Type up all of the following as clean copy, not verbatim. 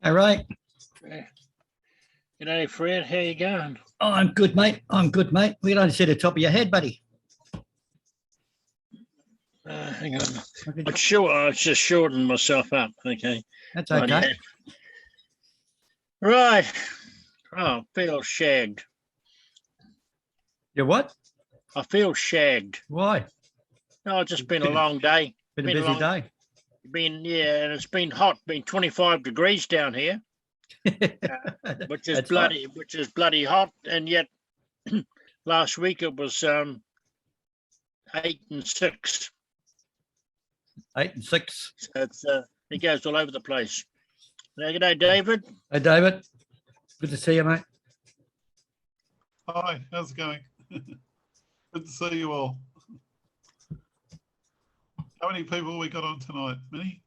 All right. G'day, Fred. How you going? Oh, I'm good, mate. We don't see the top of your head, buddy. Hang on. I'm sure I just shortened myself up. Okay. That's okay. Right. Oh, I feel shagged. You what? I feel shagged. Why? Oh, it's just been a long day. Been a busy day. And it's been hot. Been 25 degrees down here, which is bloody hot. And yet, last week it was 8 and 6. 8 and 6. So it's it goes all over the place. Good day, David. Hey, David. Good to see you, mate. Hi, how's it going? Good to see you all. How many people we got on tonight? Many?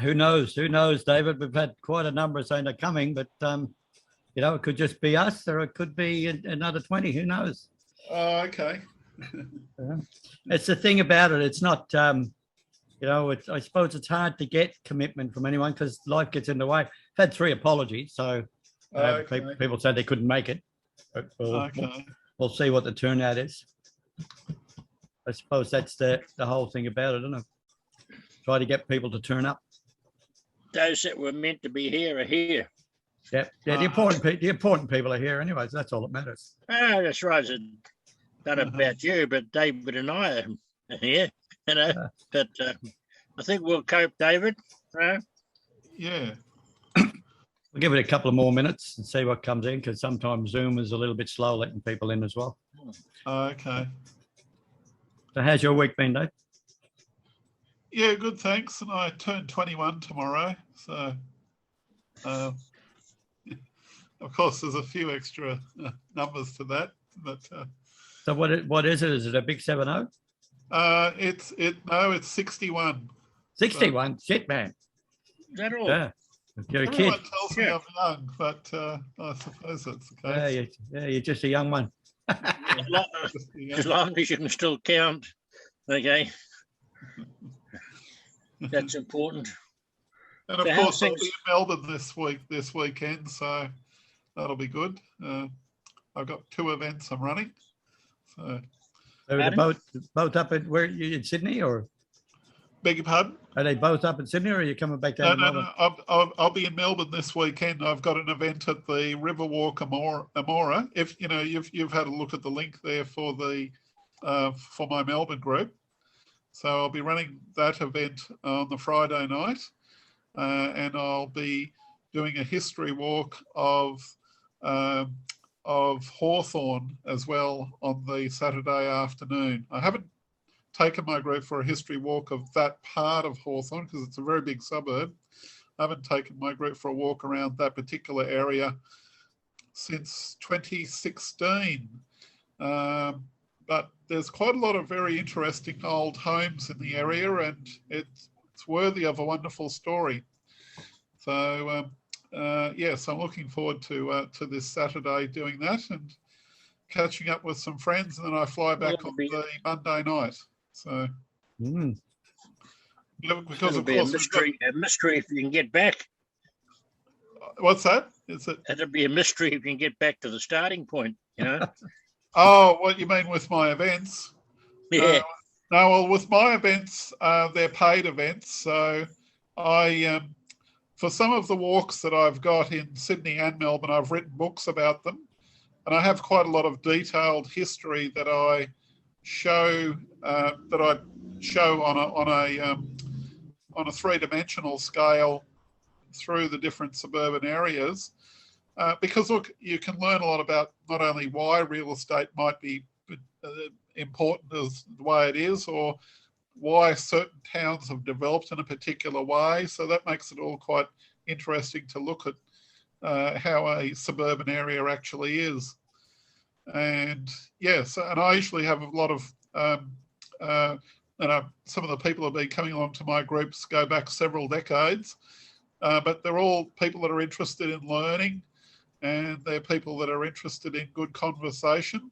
Who knows? Who knows, David? We've had quite a number saying they're coming, but it could just be us, or it could be another 20. Who knows? Oh, okay. It's the thing about it. It's not. I suppose it's hard to get commitment from anyone because life gets in the way. I've had 3 apologies, so people said they couldn't make it. But we'll see what the turnout is. I suppose that's the whole thing about it, isn't it? Try to get people to turn up. Those that were meant to be here are here. Yeah. The important people are here anyway, so that's all that matters. Oh, that's right. It's not about you, but David and I are here. But I think we'll cope, David. Yeah. We'll give it a couple of more minutes and see what comes in, because sometimes Zoom is a little bit slow letting people in as well. Okay. So how's your week been, Dave? Yeah, good, thanks. And I turn 21 tomorrow. So, of course, there's a few extra numbers to that. But so what is it? Is it a big 7-0? It's 61. 61? So, shit, man. Is that all? Yeah. You're a Everyone kid. tells me I'm young, but I suppose that's the case. Yeah, you're just a young one. As long as you can still count. Okay. That's important. And of course, I'll be in Melbourne this weekend, so that'll be good. I've got 2 events I'm running. So are they both up in Sydney, or? Beg your pardon? Are they both up in Sydney, or are you coming back down to Melbourne? No. I'll be in Melbourne this weekend. I've got an event at the Riverwalk Amora. If you've had a look at the link there for for my Melbourne group. So I'll be running that event on the Friday night, and I'll be doing a history walk of Hawthorne as well on the Saturday afternoon. I haven't taken my group for a history walk of that part of Hawthorne because it's a very big suburb. I haven't taken my group for a walk around that particular area since 2016. But there's quite a lot of very interesting old homes in the area, and it's worthy of a wonderful story. So yes, I'm looking forward to this Saturday doing that and catching up with some friends, and then I fly back on the Monday night. So because of course a mystery if you can get back. What's that? It'll be a mystery if you can get back to the starting point, Oh, what you mean with my events? Yeah. No, well, with my events, they're paid events. So I, for some of the walks that I've got in Sydney and Melbourne, I've written books about them, and I have quite a lot of detailed history that I show on a 3-dimensional scale through the different suburban areas. Because look, you can learn a lot about not only why real estate might be important as the way it is, or why certain towns have developed in a particular way. So that makes it all quite interesting to look at how a suburban area actually is. And yes, and I usually have a lot of, some of the people who have been coming along to my groups go back several decades, but they're all people that are interested in learning, and they're people that are interested in good conversation.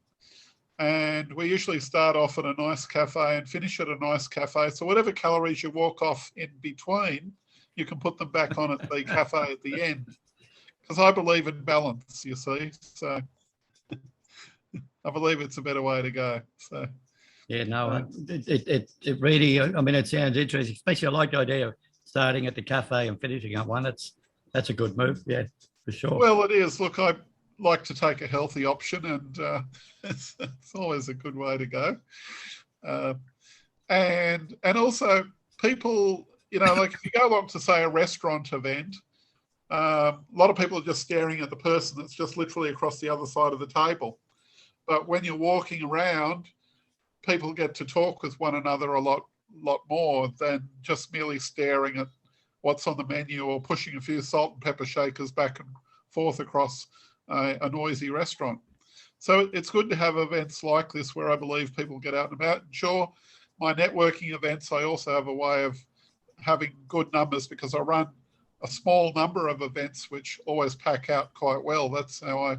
And we usually start off at a nice cafe and finish at a nice cafe. So whatever calories you walk off in between, you can put them back on at the cafe at the end. Because I believe in balance, you see. So I believe it's a better way to go. So yeah, no, it really, I mean, it sounds interesting, especially I like the idea of starting at the cafe and finishing at one. That's a good move, yeah, for sure. Well, it is. Look, I like to take a healthy option, and it's always a good way to go. And also people, like if you go along to say a restaurant event, a lot of people are just staring at the person that's just literally across the other side of the table. But when you're walking around, people get to talk with one another a lot more than just merely staring at what's on the menu or pushing a few salt and pepper shakers back and forth across a noisy restaurant. So it's good to have events like this where I believe people get out and about. And sure, my networking events, I also have a way of having good numbers because I run a small number of events which always pack out quite well. That's how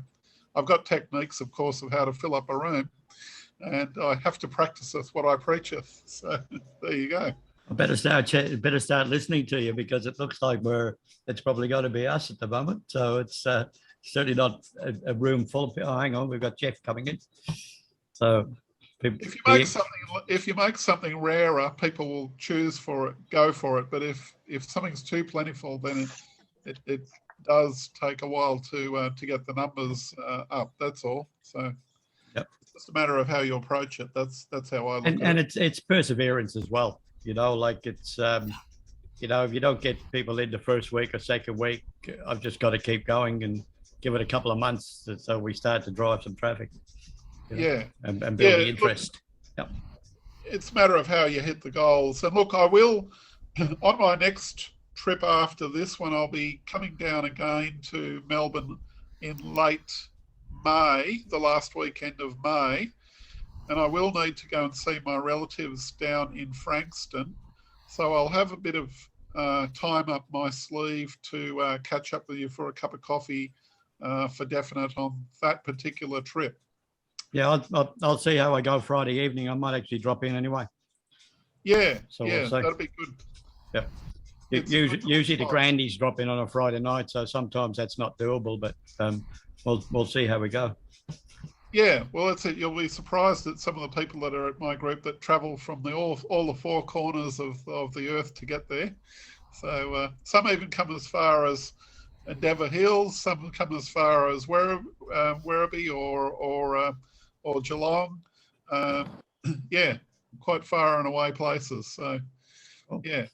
I've got techniques, of course, of how to fill up a room, and I have to practice with what I preacheth. So there you go. I better start listening to you because it looks like it's probably got to be us at the moment. So it's certainly not a room full of people. Oh, hang on, we've got Jeff coming in. So if you make something rarer, people will go for it. But if something's too plentiful, then it does take a while to get the numbers up. That's all. So yep. It's just a matter of how you approach it. That's how I look at it. And it's perseverance as well. Like it's if you don't get people in the first week or second week, I've just got to keep going and give it a couple of months so we start to drive some traffic. Yeah. And build the interest. Look, it's a matter of how you hit the goals. And look, I will, on my next trip after this one, I'll be coming down again to Melbourne in late May, the last weekend of May. And I will need to go and see my relatives down in Frankston. So I'll have a bit of time up my sleeve to catch up with you for a cup of coffee for definite on that particular trip. Yeah, I'll see how I go Friday evening. I might actually drop in anyway. Yeah, so that'll be good. Yeah. Usually the grandies drop in on a Friday night, so sometimes that's not doable, but we'll see how we go. Yeah, well, that's it. You'll be surprised at some of the people that are at my group that travel from all the four corners of the earth to get there. So some even come as far as Endeavour Hills, some come as far as Werribee or Geelong. Yeah, quite far and away places. So, yeah.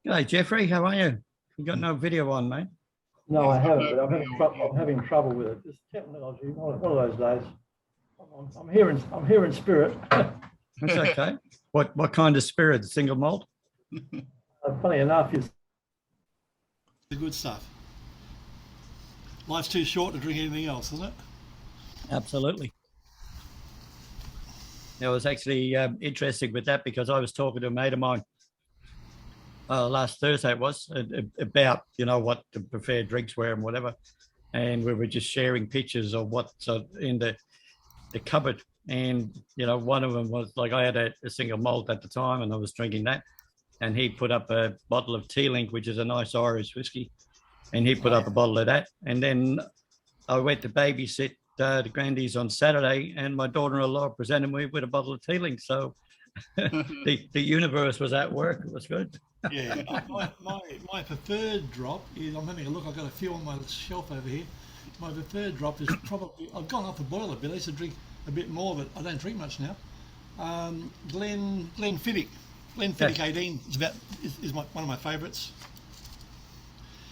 G'day, Jeffrey. How are you? You got no video on, mate? No, I haven't, but I'm having trouble with it. It's technology, one of those days. I'm here in spirit. That's okay. What kind of spirit? Single malt? Funny enough, it's the good stuff. Life's too short to drink anything else, isn't it? Absolutely. It was actually interesting with that because I was talking to a mate of mine last Thursday it was about what the preferred drinks were and whatever, and we were just sharing pictures of what's in the cupboard, and one of them was like I had a single malt at the time and I was drinking that, and he put up a bottle of Tea-Link, which is a nice Irish whiskey, and he put up a bottle of that, and then I went to babysit the Grandies on Saturday, and my daughter-in-law presented me with a bottle of Tea-Link, so the universe was at work. It was good. Yeah, my preferred drop is, I'm having a look, I've got a few on my shelf over here. My preferred drop is probably, I've gone off the boil a bit, I used to drink a bit more, but I don't drink much now. Glenfiddich 18 is one of my favourites.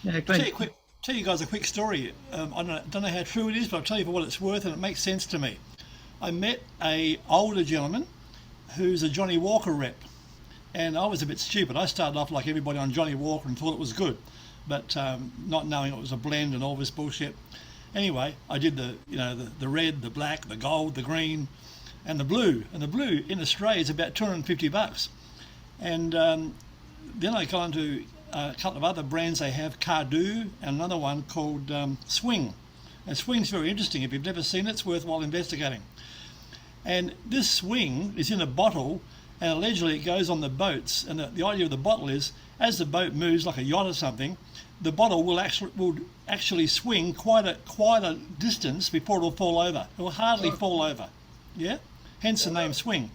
Yeah, tell you guys a quick story. I don't know how true it is, but I'll tell you for what it's worth, and it makes sense to me. I met a older gentleman who's a Johnny Walker rep, and I was a bit stupid. I started off like everybody on Johnny Walker and thought it was good, but not knowing it was a blend and all this bullshit. Anyway, I did the red, the black, the gold, the green, and the blue. And the blue in Australia is about $250. And then I got into a couple of other brands they have, Cardu, and another one called Swing. And Swing's very interesting. If you've never seen it, it's worthwhile investigating. And this Swing is in a bottle, and allegedly it goes on the boats. And the idea of the bottle is as the boat moves like a yacht or something, the bottle will actually swing quite a distance before it'll fall over. It will hardly fall over. Yeah, hence the name swing.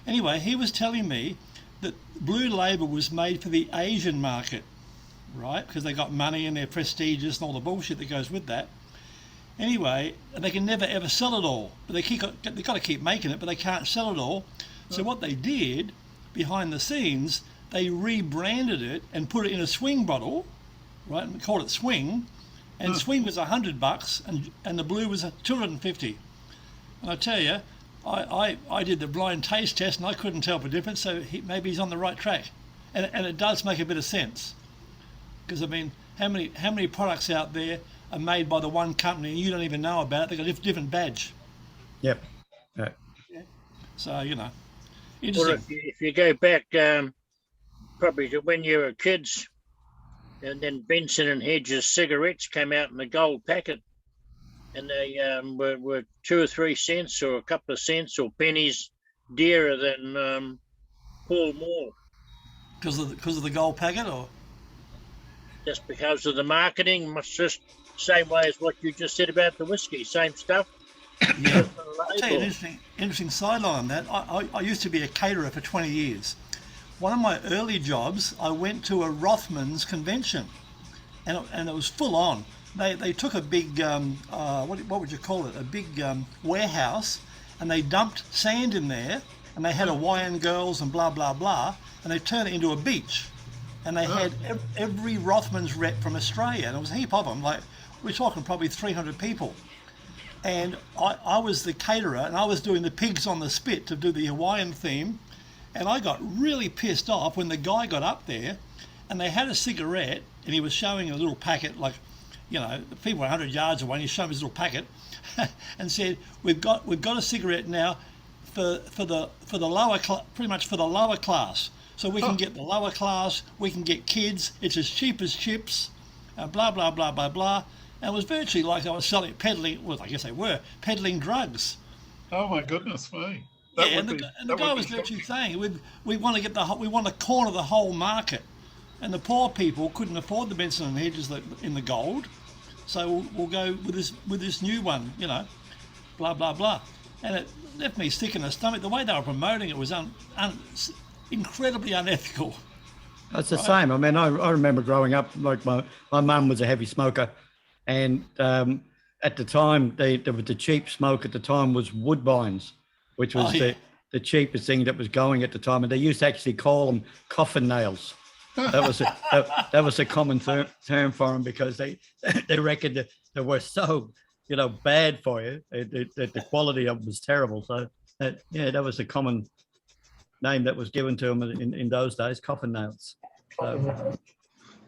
Anyway, he was telling me that Blue Label was made for the Asian market, right? Because they got money and they're prestigious and all the bullshit that goes with that. Anyway, they can never ever sell it all, but they've got to keep making it, but they can't sell it all. So what they did behind the scenes, they rebranded it and put it in a swing bottle, right? And called it Swing, and Swing was $100, and the Blue was $250. And I tell you, I did the blind taste test and I couldn't tell the difference. So maybe he's on the right track, and it does make a bit of sense, because I mean, how many products out there are made by the one company and you don't even know about it? They've got a different badge. Yep. Yeah. So interesting. Or if you go back probably to when you were kids, and then Benson and Hedges cigarettes came out in a gold packet, and they were 2 or 3 cents or a couple of cents or pennies dearer than Paul Moore. Because of the gold packet, or just because of the marketing? Much just same way as what you just said about the whiskey, same stuff. Yeah. I'll tell you an interesting sideline on that. I used to be a caterer for 20 years. One of my early jobs, I went to a Rothmans convention, and it was full on. They took a big, what would you call it? A big warehouse, and they dumped sand in there, and they had Hawaiian girls and blah, blah, blah, and they turned it into a beach. And they had every Rothmans rep from Australia, and it was a heap of them. Like, we're talking probably 300 people. And I was the caterer, and I was doing the pigs on the spit to do the Hawaiian theme. And I got really pissed off when the guy got up there, and they had a cigarette, and he was showing a little packet, like, you know, the people were 100 yards away, and he showed me his little packet, and said, "We've got a cigarette now for the lower pretty much for the lower class. So we can get the lower class, we can get kids. It's as cheap as chips, blah blah blah blah blah." And it was virtually like they were peddling. Well, I guess they were peddling drugs. Oh my goodness me! And the guy was literally saying, "We want to corner the whole market, and the poor people couldn't afford the Benson and Hedges in the gold, so we'll go with this new one, you know, blah blah blah." And it left me sick in the stomach. The way they were promoting it was incredibly unethical. It's the same. I mean, I remember growing up, like my mum was a heavy smoker, and at the time, the cheap smoke at the time was Woodbines, which was the cheapest thing that was going at the time, and they used to actually call them coffin nails. That was a common term for them, because they reckoned that they were so, you know, bad for you. The quality of them was terrible. So that was a common name that was given to them in those days, coffin nails. So,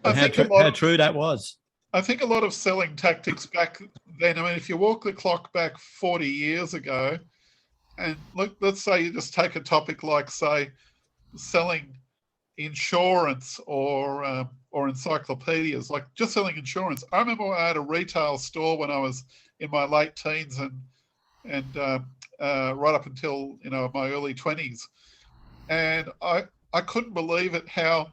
how true that was. I think a lot of selling tactics back then, I mean, if you walk the clock back 40 years ago, and look, let's say you just take a topic like, say, selling insurance or encyclopedias, like just selling insurance. I remember I had a retail store when I was in my late teens and right up until, you know, my early 20s. And I couldn't believe it, how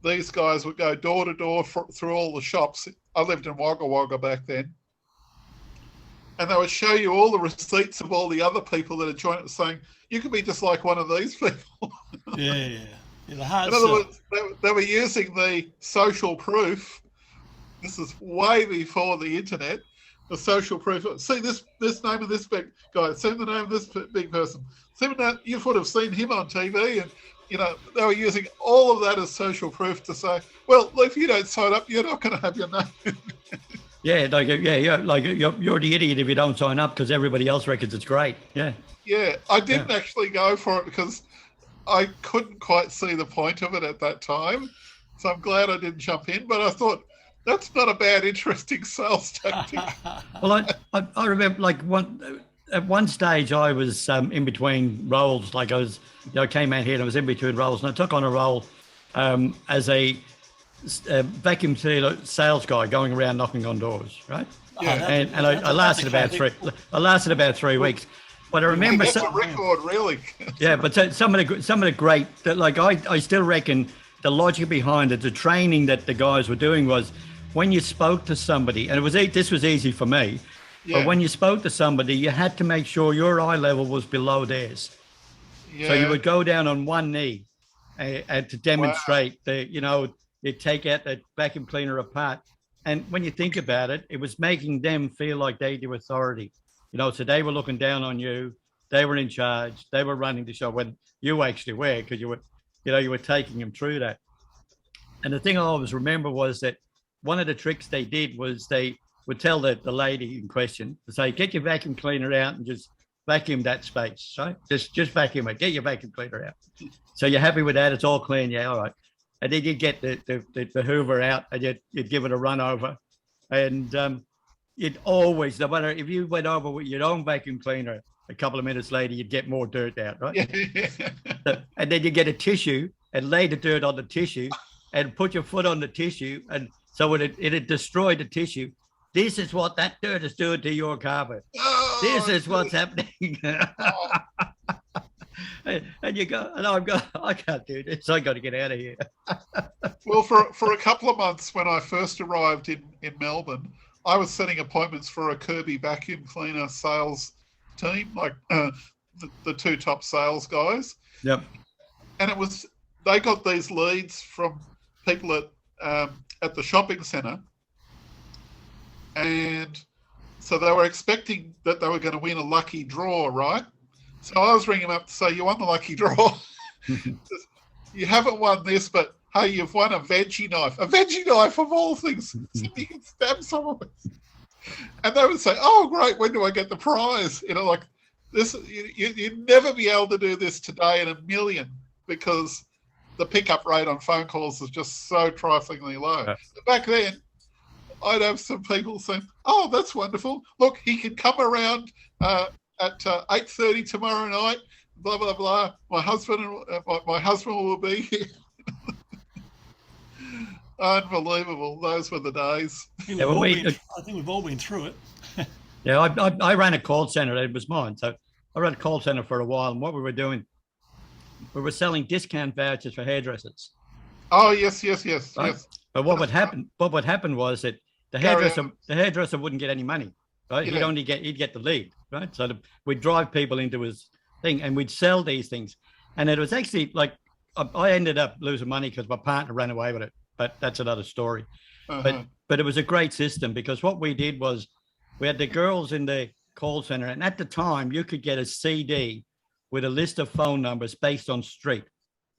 these guys would go door to door through all the shops. I lived in Wagga Wagga back then. And they would show you all the receipts of all the other people that had joined it, saying, you could be just like one of these people. Yeah. In other words, they were using the social proof. This is way before the internet. The social proof. See this name of this big guy. See the name of this big person. See that you would have seen him on TV, and you know they were using all of that as social proof to say, well, if you don't sign up, you're not going to have your name. You're the idiot if you don't sign up, because everybody else reckons it's great. Yeah. Yeah, I didn't actually go for it because I couldn't quite see the point of it at that time. So I'm glad I didn't jump in. But I thought, that's not a bad, interesting sales tactic. Well, I remember, like, at one stage I was in between roles. Like I came out here and I was in between roles, and I took on a role as a vacuum sealer sales guy, going around knocking on doors, right? Yeah. And I lasted about 3 weeks. But I remember that's a record, really. Yeah, but some of the great, like I still reckon the logic behind it, the training that the guys were doing was when you spoke to somebody, and this was easy for me, but when you spoke to somebody, you had to make sure your eye level was below theirs. Yeah. So you would go down on one knee and to demonstrate you take out that vacuum cleaner apart. And when you think about it, it was making them feel like they do authority. So they were looking down on you. They were in charge. They were running the show when you actually were, because you were taking them through that. And the thing I always remember was that one of the tricks they did was they would tell the lady in question to say, get your vacuum cleaner out and just vacuum that space, right? Just vacuum it. Get your vacuum cleaner out. So you're happy with that? It's all clean. Yeah, all right. And then you get the Hoover out and you'd give it a run over. And you'd always, no matter if you went over with your own vacuum cleaner, a couple of minutes later, you'd get more dirt out, right? And then you get a tissue and lay the dirt on the tissue and put your foot on the tissue. And so it had destroyed the tissue. This is what that dirt is doing to your carpet. This is what's happening. And you go, and I can't do this. I got to get out of here. Well, for a couple of months when I first arrived in Melbourne, I was setting appointments for a Kirby vacuum cleaner sales team, like the two top sales guys. Yep. And they got these leads from people at the shopping centre, and so they were expecting that they were going to win a lucky draw, right? So I was ringing them up to say, you won the lucky draw. You haven't won this, but hey, you've won a veggie knife. A veggie knife of all things. So you can stab someone with. And they would say, oh, great, when do I get the prize? Like this, you'd never be able to do this today in a million, because the pickup rate on phone calls is just so triflingly low. Yes. Back then, I'd have some people saying, oh, that's wonderful. Look, he can come around at 8:30 tomorrow night, blah, blah, blah. My husband will be here. Unbelievable. Those were the days. I think we've all been through it. Yeah, I ran a call center. It was mine. So I ran a call center for a while. And what we were doing, we were selling discount vouchers for hairdressers. Oh, yes. Right? But what would happen was that the hairdresser wouldn't get any money, right? Yeah. He'd get the lead, right? So we'd drive people into his thing and we'd sell these things. And it was actually like, I ended up losing money because my partner ran away with it, but that's another story. Uh-huh. But it was a great system, because what we did was we had the girls in the call center, and at the time you could get a CD with a list of phone numbers based on street.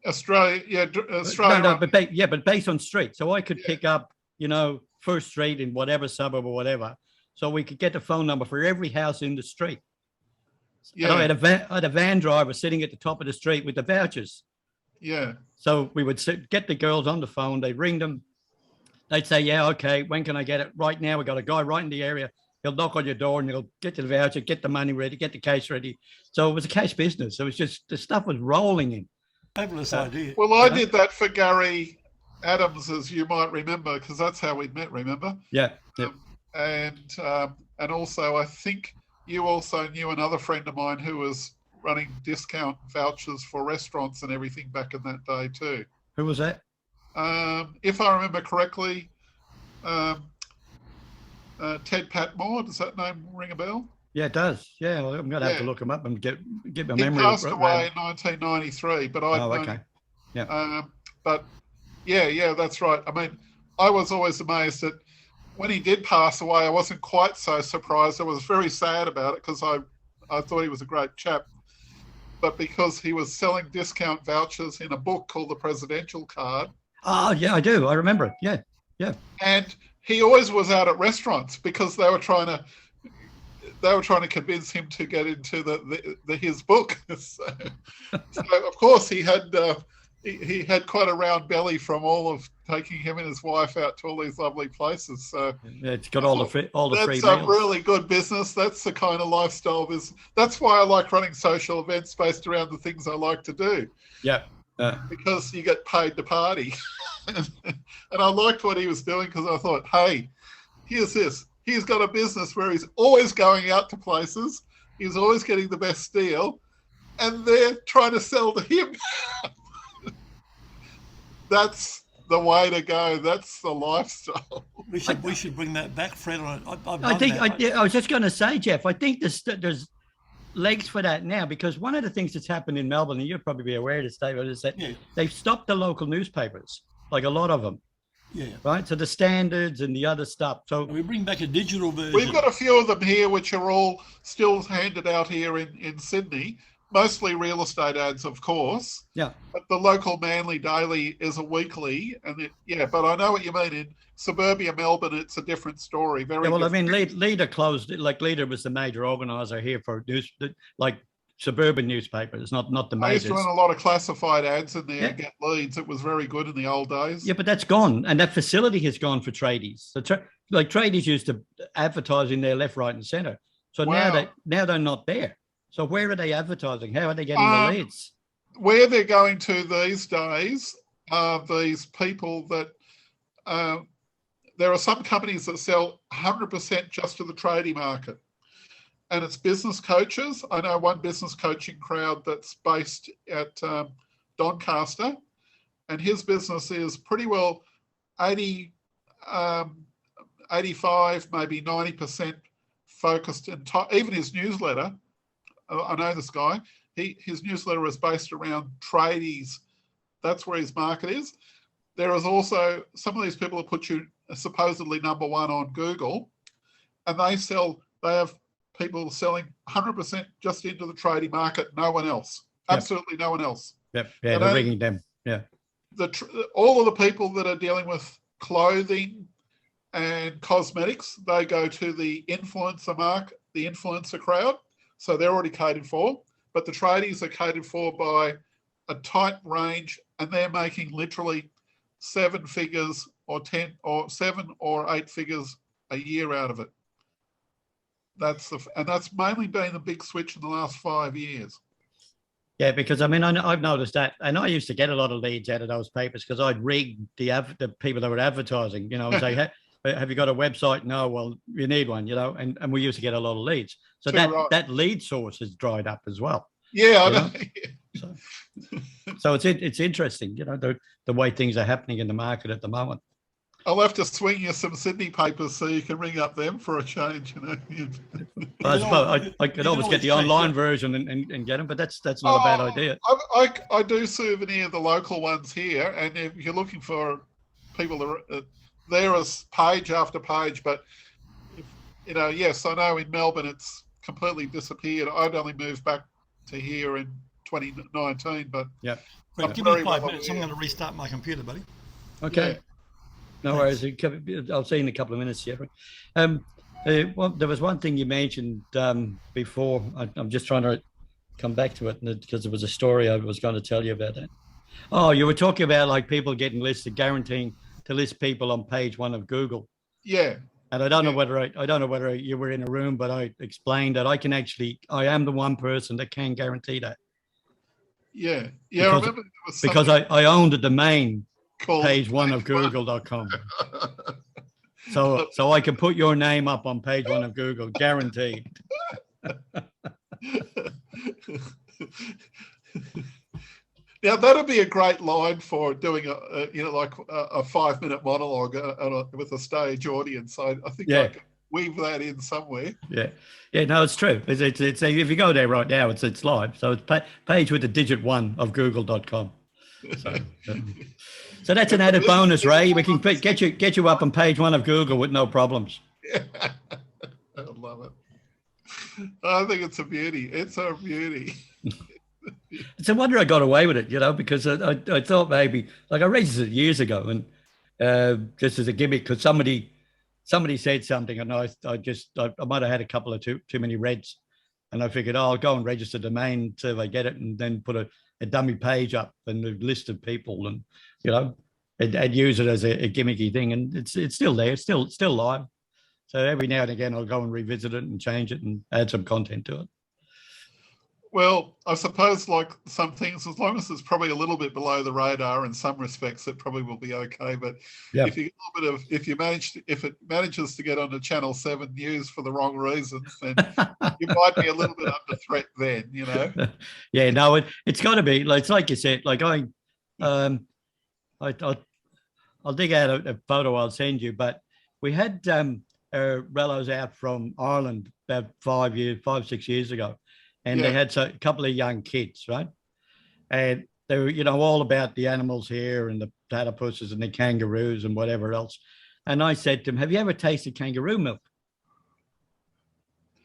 Australia. No, but based on street. So I could pick up, First Street in whatever suburb or whatever. So we could get the phone number for every house in the street. Yeah. And I had a van driver sitting at the top of the street with the vouchers. Yeah. So we would get the girls on the phone. They'd ring them. They'd say, yeah, okay, when can I get it? Right now, we've got a guy right in the area. He'll knock on your door and he'll get the voucher, get the money ready, get the case ready. So it was a cash business. It was just, the stuff was rolling in. Fabulous idea. Well, I did that for Gary Adams, as you might remember, because that's how we'd met, remember? Yeah. And also, I think you also knew another friend of mine who was running discount vouchers for restaurants and everything back in that day too. Who was that? If I remember correctly, Ted Patmore. Does that name ring a bell? Yeah, it does. Yeah, well, I'm going to have to look him up and get my memory. He passed away in 1993, but okay. Yeah. But yeah, that's right. I mean, I was always amazed that when he did pass away, I wasn't quite so surprised. I was very sad about it because I thought he was a great chap. But because he was selling discount vouchers in a book called The Presidential Card. Oh, yeah, I do. I remember it. Yeah. And he always was out at restaurants because they were trying to convince him to get into his book. So of course he had quite a round belly from all of taking him and his wife out to all these lovely places. So yeah, it's got all the free meals. That's a really good business. That's the kind of lifestyle business. That's why I like running social events based around the things I like to do. Yeah. Because you get paid to party. And I liked what he was doing because I thought, hey, here's this. He's got a business where he's always going out to places. He's always getting the best deal. And they're trying to sell to him. that's the way to go. That's the lifestyle. We should bring that back, Fred. I was just going to say, Jeff, I think there's legs for that now, because one of the things that's happened in Melbourne, and you'll probably be aware of this, David, is that they've stopped the local newspapers, like a lot of them. Yeah. Right. So the Standards and the other stuff. So we bring back a digital version. We've got a few of them here, which are all still handed out here in Sydney. Mostly real estate ads, of course. Yeah. But the local Manly Daily is a weekly, and but I know what you mean. In suburbia Melbourne, it's a different story. Very. Yeah, well, different. I mean, Leader closed. Like Leader was the major organizer here for suburban newspapers, not the majors. I used to run a lot of classified ads in there, get leads. It was very good in the old days. Yeah, but that's gone, and that facility has gone for tradies. So tradies used to advertise in there left, right, and centre. So now they're not there. So where are they advertising? How are they getting the leads? Where they're going to these days are these people that there are some companies that sell 100% just to the tradie market. And it's business coaches. I know one business coaching crowd that's based at Doncaster, and his business is pretty well 80, 85, maybe 90% focused. Even his newsletter, I know this guy, his newsletter is based around tradies. That's where his market is. There is also some of these people that put you supposedly number one on Google, and they have people selling 100% just into the tradie market, no one else, absolutely no one else. Yep, yeah, they're rigging them, yeah. All of the people that are dealing with clothing and cosmetics, they go to the influencer market, the influencer crowd, so they're already catered for, but the tradies are catered for by a tight range, and they're making literally 7 figures or 10 or 7 or 8 figures a year out of it. That's mainly been the big switch in the last 5 years. Yeah, because I mean, I've noticed that, and I used to get a lot of leads out of those papers because I'd rig the people that were advertising, and say, hey, have you got a website? No, well, you need one, and we used to get a lot of leads. So that lead source has dried up as well. Yeah, I know. So it's interesting, the way things are happening in the market at the moment. I'll have to swing you some Sydney papers so you can ring up them for a change. I suppose I could always get the online version and get them, but that's not a bad idea. I do souvenir the local ones here, and if you're looking for people that there is page after page, but yes, I know in Melbourne it's completely disappeared. I'd only moved back to here in 2019, but yeah. Well, give me 5 minutes. I'm going to restart my computer, buddy. Okay. Yeah. No worries. I'll see you in a couple of minutes, Jeffrey. Well, there was one thing you mentioned before. I'm just trying to come back to it because there was a story I was going to tell you about that. Oh, you were talking about like people getting listed, guaranteeing to list people on page 1 of Google. Yeah. And I don't know whether you were in a room, but I explained that I am the one person that can guarantee that. Yeah. Yeah. Because I own the domain page 1 of Google.com. So I can put your name up on page 1 of Google, guaranteed. Now that'd be a great line for doing a 5-minute monologue with a stage audience. I think I can weave that in somewhere. Yeah, no, it's true. It's if you go there right now, it's live. So it's page with the digit 1 of Google.com. So that's an added bonus, Ray. We can get you up on page 1 of Google with no problems. Yeah. I love it. I think it's a beauty. It's a beauty. It's a wonder I got away with it, because I thought maybe, like I registered years ago, and just as a gimmick, because somebody said something, and I might have had a couple of too many reds, and I figured, I'll go and register domain so if I get it, and then put a dummy page up and a list of people, and I'd use it as a gimmicky thing, and it's still there, it's still live. So every now and again, I'll go and revisit it and change it and add some content to it. Well, I suppose like some things, as long as it's probably a little bit below the radar in some respects, it probably will be okay. But if it manages to get onto Channel 7 News for the wrong reasons, then you might be a little bit under threat then, Yeah, no, it's got to be. It's like you said. Like I I'll dig out a photo I'll send you. But we had rellos out from Ireland about 6 years ago, and they had a couple of young kids, right? And they were, all about the animals here and the platypuses and the kangaroos and whatever else. And I said to them, "Have you ever tasted kangaroo milk?"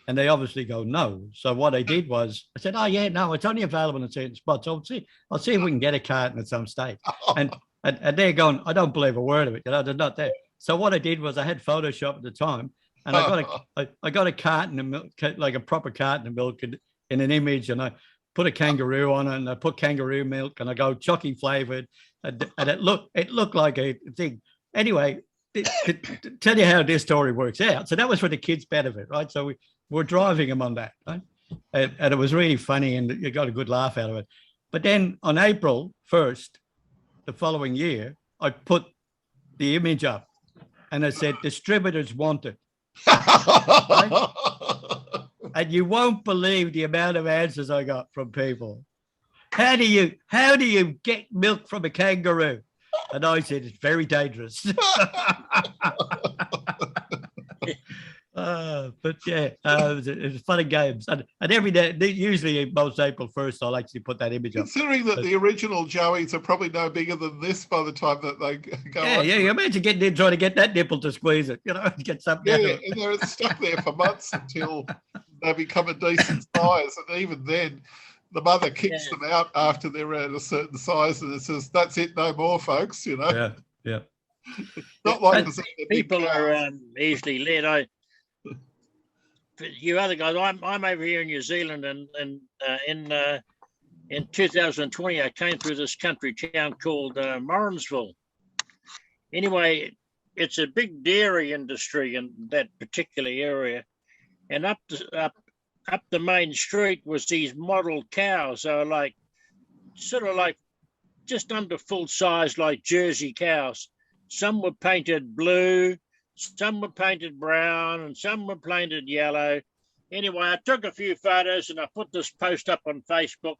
And they obviously go, "No." So what I did was I said, "Oh yeah, no, it's only available in certain spots. I'll see if we can get a carton at some stage." And they're going, "I don't believe a word of it. They're not there." So what I did was I had Photoshop at the time, and I got a carton of milk, like a proper carton of milk in an image, and I put a kangaroo on it, and I put kangaroo milk, and I go chalky flavored, and it looked like a thing. Anyway, to tell you how this story works out. So that was for the kids' benefit, right? So we're driving them on that, right? And it was really funny, and you got a good laugh out of it. But then on April 1st, the following year, I put the image up, and I said, "Distributors wanted." Right? And you won't believe the amount of answers I got from people. How do you get milk from a kangaroo? And I said, "It's very dangerous." But yeah, it was fun and games. And every day, usually most April 1st, I'll actually put that image up. Considering that the original Joeys are probably no bigger than this by the time that they go on. Yeah, you imagine getting in, trying to get that nipple to squeeze it, get something out of it. And they're stuck there for months until they become a decent size. And even then, the mother kicks them out after they're at a certain size, and it says, "That's it, no more, folks." Yeah. Not like people are easily led. You other guys, I'm over here in New Zealand, and in 2020 I came through this country town called Morrinsville. Anyway, it's a big dairy industry in that particular area, and up the main street was these model cows. They were sort of just under full size, like Jersey cows. Some were painted blue, some were painted brown, and some were painted yellow. Anyway, I took a few photos and I put this post up on Facebook.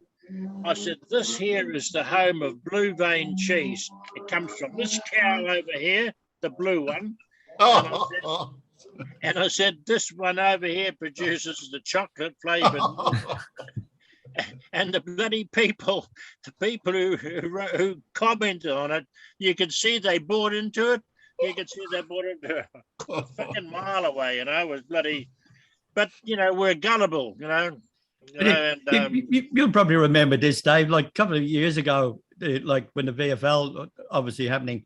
I said, "This here is the home of blue vein cheese. It comes from this cow over here, the blue one." And I said, "This one over here produces the chocolate flavored." And the bloody people, who commented on it, you could see they bought into it. You could see they bought into it a fucking mile away, it was bloody. But we're gullible, You'll probably remember this, Dave. Like a couple of years ago, like when the VFL obviously happening,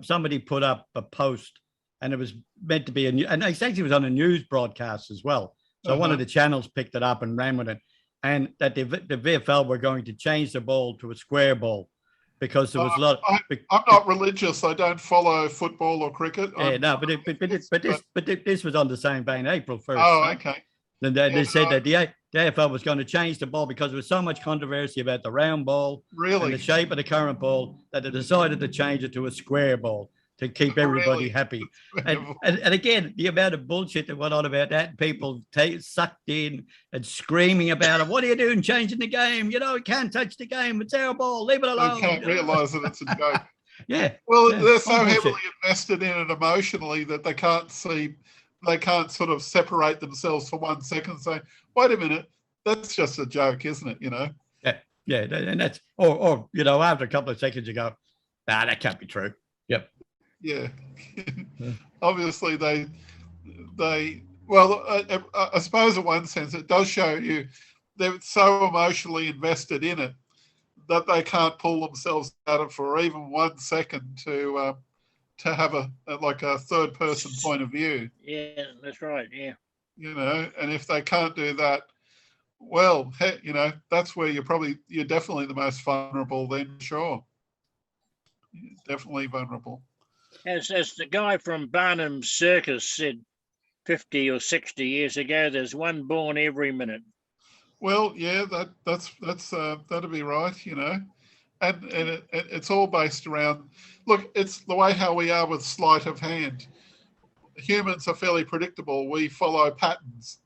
somebody put up a post, and it was meant to be and it actually was on a news broadcast as well. So one of the channels picked it up and ran with it, and that the VFL were going to change the ball to a square ball because there was a lot. I'm not religious. I don't follow football or cricket. But this was on the same vein, April 1st. Oh, right? okay. And they said that the AFL was going to change the ball because there was so much controversy about the round ball, and the shape of the current ball, that they decided to change it to a square ball to keep everybody happy. And again, the amount of bullshit that went on about that, people sucked in and screaming about it. "What are you doing changing the game? You can't touch the game. It's our ball. Leave it alone." They can't realise that it's a joke. Yeah. Well, they're so heavily invested in it emotionally that they can't sort of separate themselves for 1 second and say, "Wait a minute, that's just a joke, isn't it?" Yeah. And that's, or after a couple of seconds you go, "Nah, that can't be true." Yep. Yeah. Obviously I suppose in one sense it does show you they're so emotionally invested in it that they can't pull themselves out of for even 1 second to have a third person point of view. Yeah, that's right. Yeah. And if they can't do that, well, that's where you're definitely the most vulnerable then, sure. Definitely vulnerable. As the guy from Barnum's Circus said 50 or 60 years ago, there's one born every minute. Well, yeah, that'd be right, and it's all based around. Look, it's the way how we are with sleight of hand. Humans are fairly predictable. We follow patterns,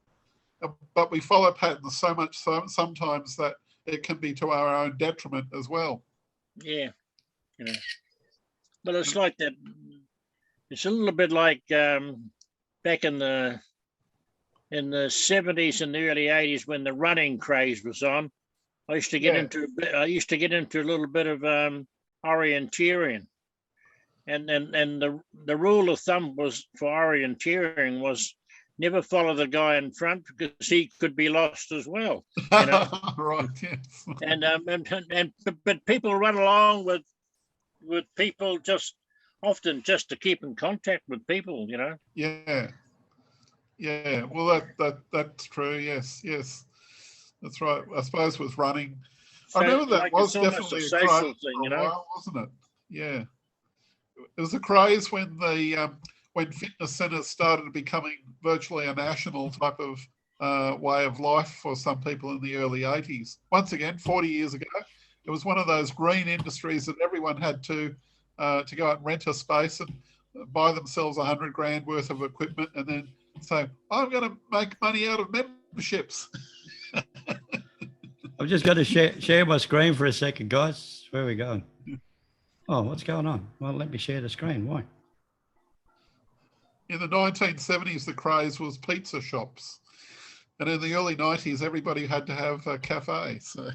but we follow patterns so much sometimes that it can be to our own detriment as well. Yeah. But it's like that. It's a little bit like back in the 70s and the early 80s when the running craze was on. I used to get into a little bit of orienteering, and the rule of thumb was for orienteering was never follow the guy in front because he could be lost as well. You know? Right. Yes. But people run along with people often just to keep in contact with people. You know. Yeah. Yeah. Well, that's true. Yes. Yes. That's right. I suppose with running, So, I remember that like, was it's almost definitely a a social craze thing, for you a know. while, wasn't it? Yeah. It was a craze when when fitness centres started becoming virtually a national type of way of life for some people in the early 80s. Once again, 40 years ago, it was one of those green industries that everyone had to go out and rent a space and buy themselves $100,000 worth of equipment and then say, I'm going to make money out of memberships. I'm just going to share my screen for a second, guys. Where are we going? Oh, what's going on? Well, let me share the screen. Why? In the 1970s, the craze was pizza shops. And in the early 90s, everybody had to have a cafe. So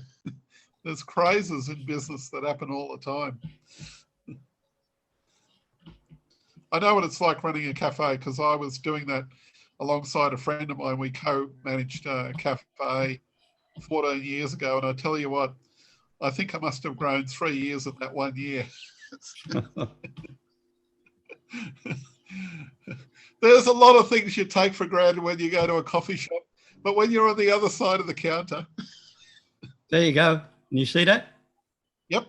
there's crazes in business that happen all the time. I know what it's like running a cafe because I was doing that alongside a friend of mine. We co-managed a cafe 14 years ago. And I tell you what, I think I must have grown 3 years in that 1 year. There's a lot of things you take for granted when you go to a coffee shop, but when you're on the other side of the counter. There you go. Can you see that? Yep.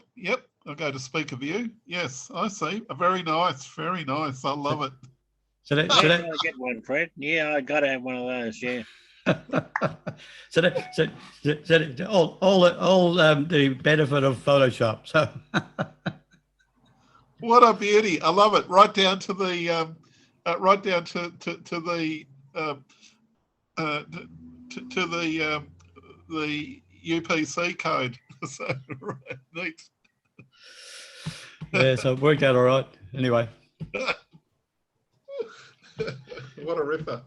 I'll go to speaker view. Yes, I see. Very nice. Very nice. I love it. So that, I gotta get one, Fred. Yeah, I gotta have one of those. Yeah. all the benefit of Photoshop. So what a beauty! I love it. Right down to the the UPC code. So right, neat. Yeah, so it worked out all right. Anyway. What a ripper.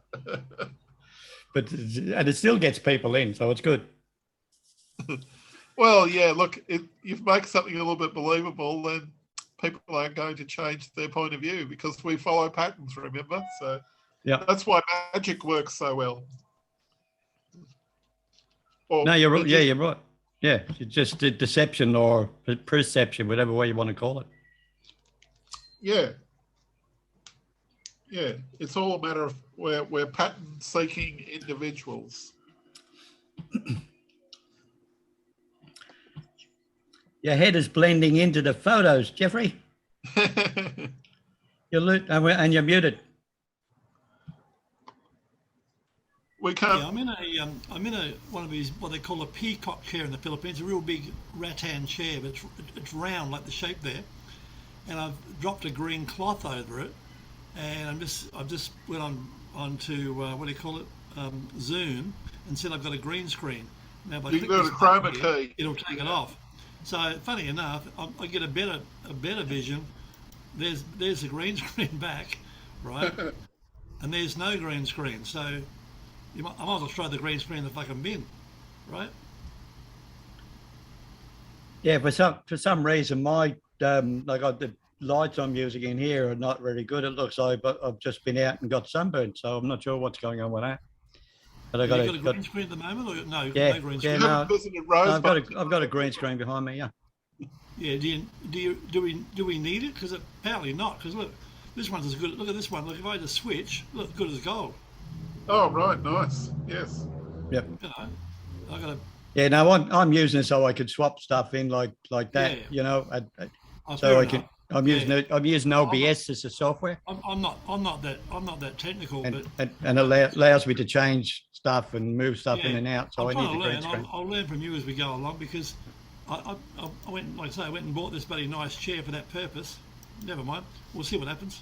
And it still gets people in, so it's good. Well, yeah, look, if you make something a little bit believable, then people aren't going to change their point of view because we follow patterns, remember? So yeah, that's why magic works so well. No, you're right. Yeah, you're right. Yeah, it's just a deception or perception, whatever way you want to call it. Yeah. Yeah, it's all a matter of we're pattern-seeking individuals. Your head is blending into the photos, Jeffrey. And you're muted. We can't. Yeah, I'm in one of these what they call a peacock chair in the Philippines, a real big rattan chair, but it's round like the shape there, and I've dropped a green cloth over it. And I've just went onto what do you call it, Zoom, and said I've got a green screen. Now, if I click this chroma key, key, it'll take it off. So, funny enough, I get a better vision. There's the green screen back, right, and there's no green screen. So, I might as well throw the green screen in the fucking bin, right? Yeah, for some reason, my the lights I'm using in here are not really good. It looks like, but I've just been out and got sunburned, so I'm not sure what's going on with that. But Have you got a green screen at the moment, or no? Yeah, no green screen. yeah, no, I've got a green screen behind me. Yeah. Yeah. Do we need it? Because apparently not. Because look, this one's as good. Look at this one. Look, if I just switch, look, good as gold. Oh right, nice. Yes. Yep. You know, I got to. Yeah. No, I'm using it so I could swap stuff in like that. Yeah. You know, Oh, so I enough. can. I'm using OBS as a software. I'm not that technical, and, but and it allows me to change stuff and move stuff in and out. So I'm I need trying the to green learn. screen. I'll learn from you as we go along because I went, like I say, I went and bought this bloody nice chair for that purpose. Never mind. We'll see what happens.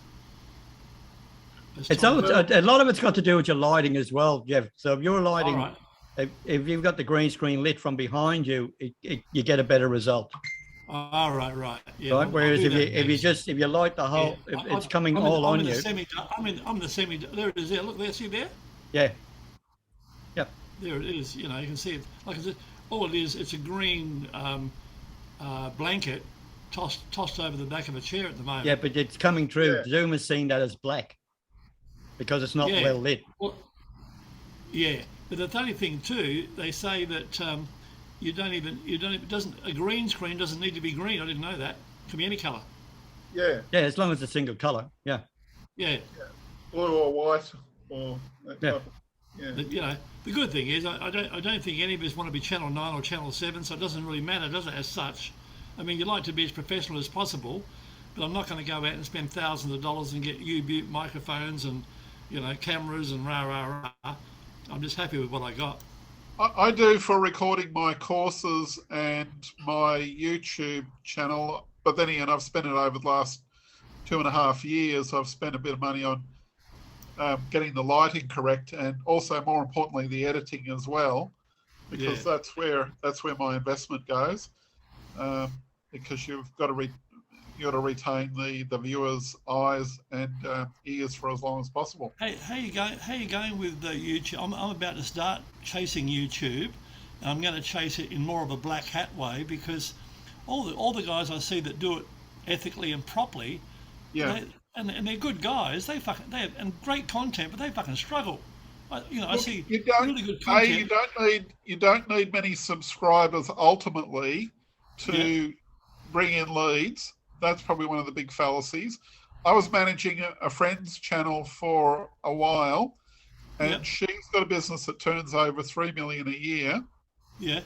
A lot of it's got to do with your lighting as well, Jeff. So if your lighting, right. if you've got the green screen lit from behind you, you get a better result. Right. Yeah. Right. Whereas I'll do that if you light the whole, Yeah. it's coming I'm in, all I'm on in you. I'm in the semi. There it is. There. Look there. See there. Yeah. Yep. There it is. You know, you can see it. Like I said, all it is, it's a green blanket tossed over the back of a chair at the moment. Yeah, but it's coming through. Yeah. Zoom has seen that as black because it's not Yeah. well lit. Well, yeah, but the funny thing too, they say that a green screen doesn't need to be green. I didn't know that. It can be any colour. Yeah. Yeah, as long as it's a single color. Yeah. Yeah. Blue or white or that Yeah. type of- yeah. But, you know, the good thing is I don't think any of us want to be Channel 9 or Channel 7, so it doesn't really matter, does it, as such? I mean, you like to be as professional as possible, but I'm not going to go out and spend thousands of dollars and get U-Butte microphones and, you know, cameras and rah. I'm just happy with what I got. I do for recording my courses and my YouTube channel, but then again, I've spent it over the last 2.5 years. I've spent a bit of money on getting the lighting correct, and also more importantly, the editing as well, because that's where my investment goes. Because you've got to retain the viewers' eyes and ears for as long as possible. Hey, how you going with YouTube? I'm about to start chasing YouTube, and I'm going to chase it in more of a black hat way, because all the guys I see that do it ethically and properly, Yeah. and they're good guys. They have great content, but they fucking struggle. I see really good content. You don't need many subscribers ultimately to bring in leads. That's probably one of the big fallacies. I was managing a friend's channel for a while, and she's got a business that turns over $3 million a year. Yeah.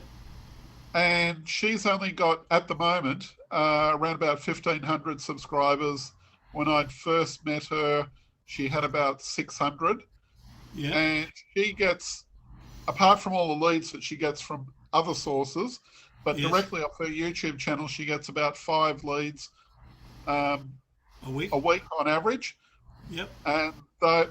And she's only got, at the moment, around about 1,500 subscribers. When I'd first met her, she had about 600. Yeah. And she gets, apart from all the leads that she gets from other sources, but directly off her YouTube channel, she gets about 5 leads a week on average. Yep. And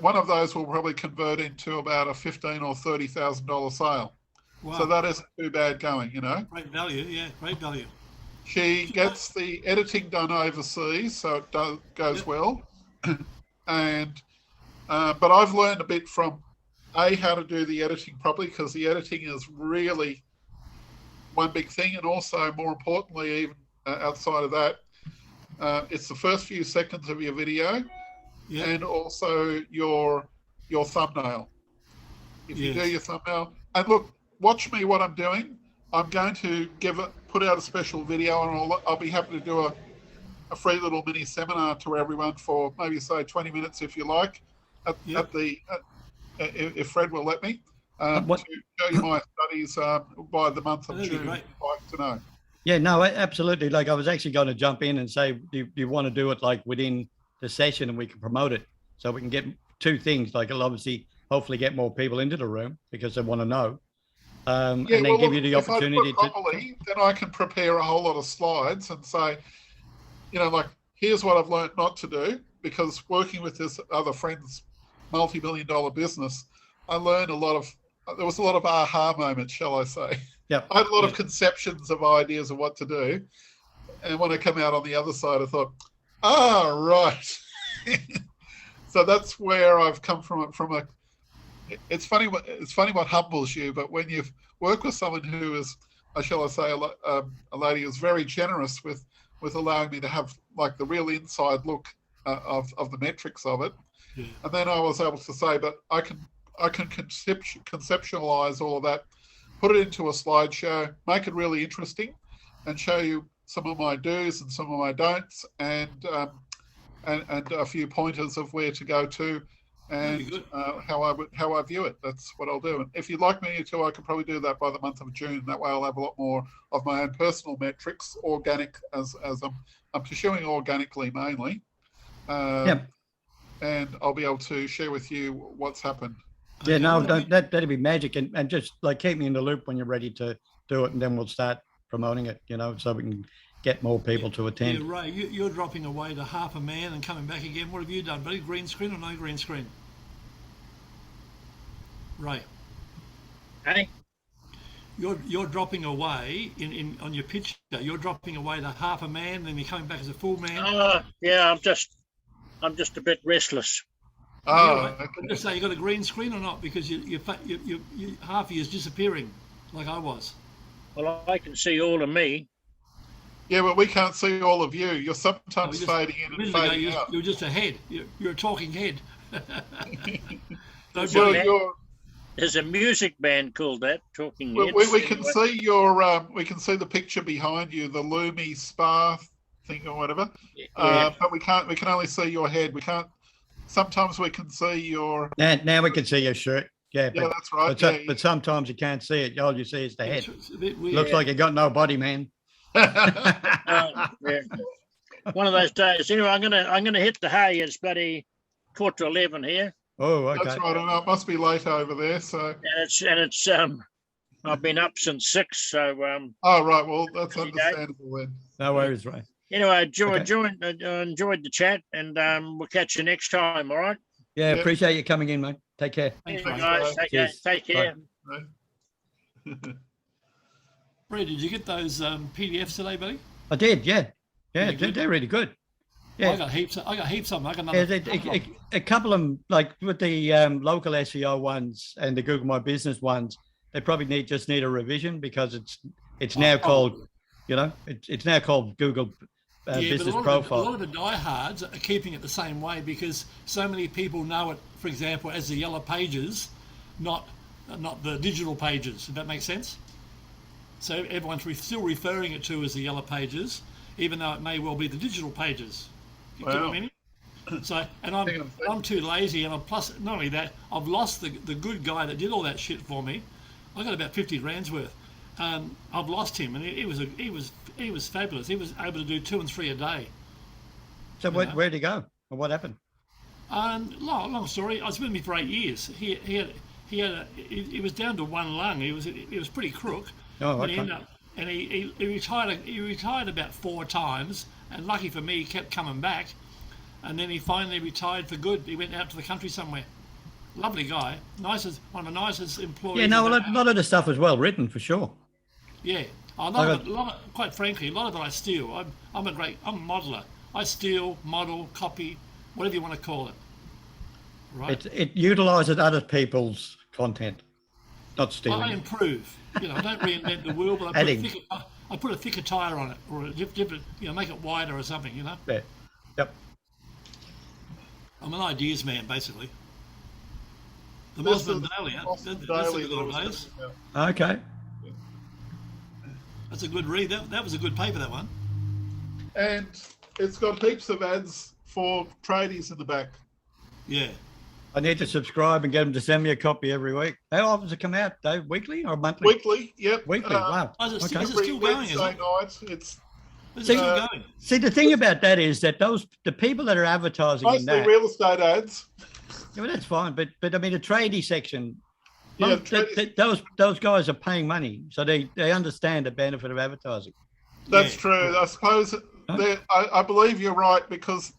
one of those will probably convert into about a $15,000 or $30,000 sale. Wow. So that isn't too bad going, you know. Great value, yeah, great value. She gets the editing done overseas, so it goes well. And but I've learned a bit from how to do the editing properly, because the editing is really one big thing, and also more importantly, even outside of that, it's the first few seconds of your video, and also your thumbnail. If you do your thumbnail, and look, watch me what I'm doing. I'm going to put out a special video, and I'll be happy to do a free little mini seminar to everyone for maybe say 20 minutes if you like, if Fred will let me, to show you my studies by the month of June. I'd like to know. Yeah, no, absolutely. Like I was actually going to jump in and say, do you want to do it like within the session and we can promote it, so we can get 2 things. Like it'll obviously hopefully get more people into the room because they want to know. And then give you the opportunity properly, then I can prepare a whole lot of slides and say, you know, like, here's what I've learned not to do, because working with this other friend's multi-million-dollar business, I learned there was a lot of aha moments, shall I say. Yeah. I had a lot of conceptions of ideas of what to do. And when I come out on the other side, I thought, right. So that's where I've come from it's funny what humbles you, but when you work with someone who is, shall I say, a lady who's very generous with allowing me to have like the real inside look of the metrics of it, and then I was able to say, but I can conceptualize all of that, put it into a slideshow, make it really interesting, and show you some of my do's and some of my don'ts, and a few pointers of where to go to, and how I view it. That's what I'll do. And if you'd like me to, I could probably do that by the month of June. That way I'll have a lot more of my own personal metrics, organic, as I'm pursuing organically mainly. And I'll be able to share with you what's happened. Yeah, no, that'd be magic. And just like keep me in the loop when you're ready to do it, and then we'll start promoting it, you know, so we can get more people to attend. Yeah, Ray, you're dropping away to half a man and coming back again. What have you done, buddy? Green screen or no green screen? Ray. Hey? you're dropping away on your picture. You're dropping away to half a man, then you're coming back as a full man. Yeah, I'm just a bit restless. Oh, Okay. okay. Just say you got a green screen or not, because you half of you is disappearing, like I was. Well, I can see all of me. Yeah, but we can't see all of you. You're sometimes No, fading in and fading out. You're just a head. You're a talking head. Don't Well, bother. There's a music band called that, Talking we Heads. can see your we can see the picture behind you, the Lumi Spa thing or whatever. Yeah. But we can only see your head. We can't. Sometimes we can see your. Now we can see your shirt. Yeah, Yeah, but, that's right. but sometimes you can't see it. All you see is the head. It's a bit weird. Looks like you got no body, man. Yeah. Yeah. One of those days. Anyway, I'm gonna hit the hay. It's bloody 11:15 here, Oh, okay. That's right. I know it must be late over there. So. and it's I've been up since 6. So Oh right. Well, that's Busy day. understandable then. No worries, Ray. anyway, Okay. enjoyed the chat, and we'll catch you next time. All right. Yeah, Yeah. appreciate you coming in, mate. Take care. Thanks, Anyway, mate. guys, Cheers. take care. Brad, did you get those PDFs today, buddy? I did, yeah. Yeah, Really good? they're really good. I Yeah. got heaps. I got heaps of them. I got Yeah, another. a couple of them, like with the local SEO ones and the Google My Business ones, they probably just need a revision because it's now called, it's now called Google Business but a Profile. lot of the diehards are keeping it the same way because so many people know it, for example, as the yellow pages, not the digital pages. Does that make sense? So everyone's still referring it to as the yellow pages, even though it may well be the digital pages. You get what I mean? So, and I'm too lazy, and plus not only that, I've lost the good guy that did all that shit for me. I got about 50 rand's worth. I've lost him, and he was fabulous. He was able to do 2 and 3 a day. So where'd he go? Or what happened? Long story. I was with me for 8 years. He was down to one lung. He was pretty crook. Oh, But okay. he retired. He retired about 4 times, and lucky for me, he kept coming back. And then he finally retired for good. He went out to the country somewhere. Lovely guy, one of the nicest employees. Yeah, no, a lot of the stuff was well written for sure. Yeah, quite frankly, a lot of it I steal. I'm a modeler. I steal, model, copy, whatever you want to call it. Right. It utilizes other people's content, not I stealing. improve. I don't reinvent the wheel, but I put a thicker tire on it, or a different, make it wider or something. Yeah. Yep. I'm an ideas man, basically. The This Mossman is Daily. Mossman That's a Daily good that old was days. coming out. Okay. That's a good read. That was a good paper, that one. And it's got heaps of ads for tradies in the back. Yeah. I need to subscribe and get them to send me a copy every week. How often does it come out, Dave? Weekly or monthly? Weekly, yep. Weekly, wow. Oh, is it Okay. still going, is Wednesday it? night. It's Is it See, still going? See, the thing about that is that the people that are advertising in mostly that, real estate ads. yeah, well, that's fine. But I mean, the tradie section, Yeah, those guys are paying money, so they understand the benefit of advertising. That's Yeah. true. I suppose I believe you're right, because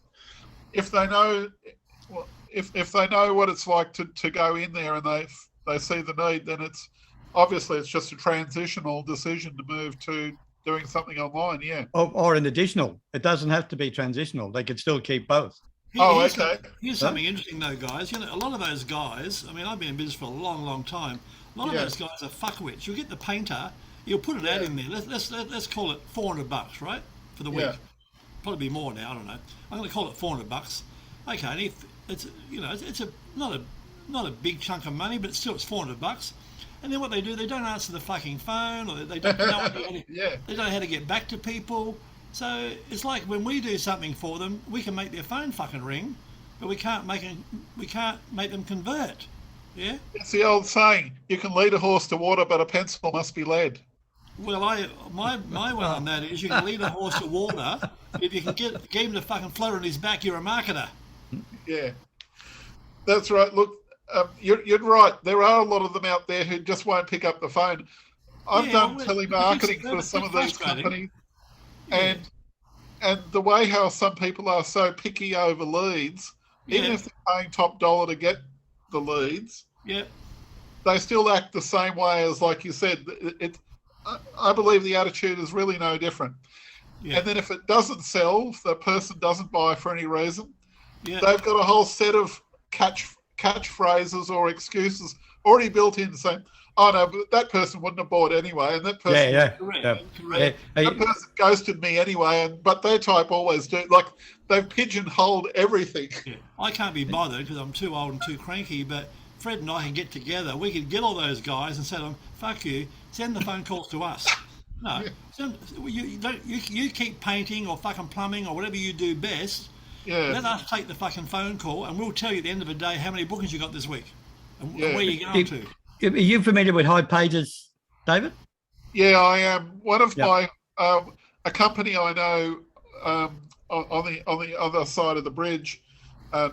if they know, if they know what it's like to go in there and they see the need, then it's just a transitional decision to move to doing something online. Yeah. Or an additional. It doesn't have to be transitional. They could still keep both. Here's something interesting, though, guys. A lot of those guys, I mean, I've been in business for a long, long time. A lot of those guys are fuckwits. You'll get the painter, you'll put an ad in there. Let's call it $400, right? For the week. Yeah. Probably be more now, I don't know. I'm going to call it $400. Okay, and if it's not a big chunk of money, but still it's $400. And then what they do, they don't answer the fucking phone, or they don't know how to, they don't know how to get back to people. So it's like when we do something for them, we can make their phone fucking ring, but we can't make them convert. Yeah. It's the old saying: you can lead a horse to water, but a pencil must be led. Well, my one on that is you can lead a horse to water. If you can get him to fucking float on his back, you're a marketer. Yeah, that's right. Look, you're right. There are a lot of them out there who just won't pick up the phone. I've done telemarketing for some of these companies, and the way how some people are so picky over leads, even if they're paying top dollar to get the leads, they still act the same way as, like you said. I believe the attitude is really no different. Yeah. And then if it doesn't sell, if the person doesn't buy for any reason, they've got a whole set of catchphrases or excuses already built in, saying, "Oh no, but that person wouldn't have bought anyway," and that person, that person ghosted me anyway, but their type always do. Like, they've pigeonholed everything. Yeah. I can't be bothered because I'm too old and too cranky, but Fred and I can get together. We could get all those guys and say to them, "Fuck you, send the phone calls to us." No, you keep painting or fucking plumbing or whatever you do best. Yeah. Let us take the fucking phone call, and we'll tell you at the end of the day how many bookings you got this week and where you're going to. Are you familiar with High Pages, David? Yeah, I am. One of my a company I know on the other side of the bridge,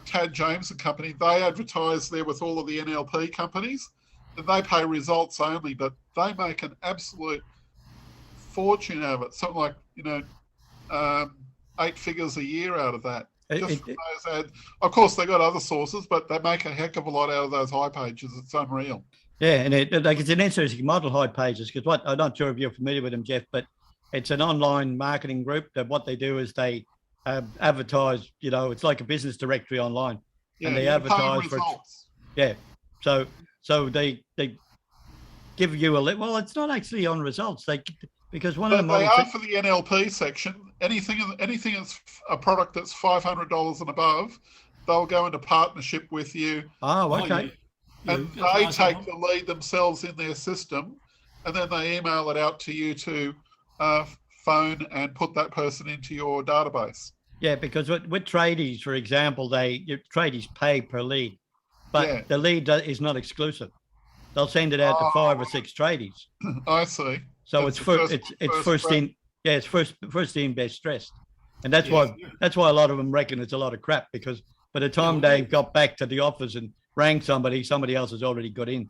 Tad James and Company. They advertise there with all of the NLP companies, and they pay results only, but they make an absolute fortune out of it. Something like 8 figures a year out of that. Just from those ads. Of course, they got other sources, but they make a heck of a lot out of those High Pages. It's unreal. Yeah, and it's an interesting model, High Pages, because I'm not sure if you're familiar with them, Jeff, but it's an online marketing group that what they do is they advertise. It's like a business directory online, and they advertise for results. So they give you well, it's not actually on results. Because one of the models they are for the NLP section. Anything that's a product that's $500 and above, they'll go into partnership with you. Oh, okay. And they take the lead themselves in their system, and then they email it out to you to phone and put that person into your database. Yeah, because with tradies, for example, tradies pay per lead, but the lead is not exclusive. They'll send it out to 5 or 6 tradies. I see. So it's first in, best dressed, and that's why a lot of them reckon it's a lot of crap, because by the time they got back to the office and rang somebody else has already got in.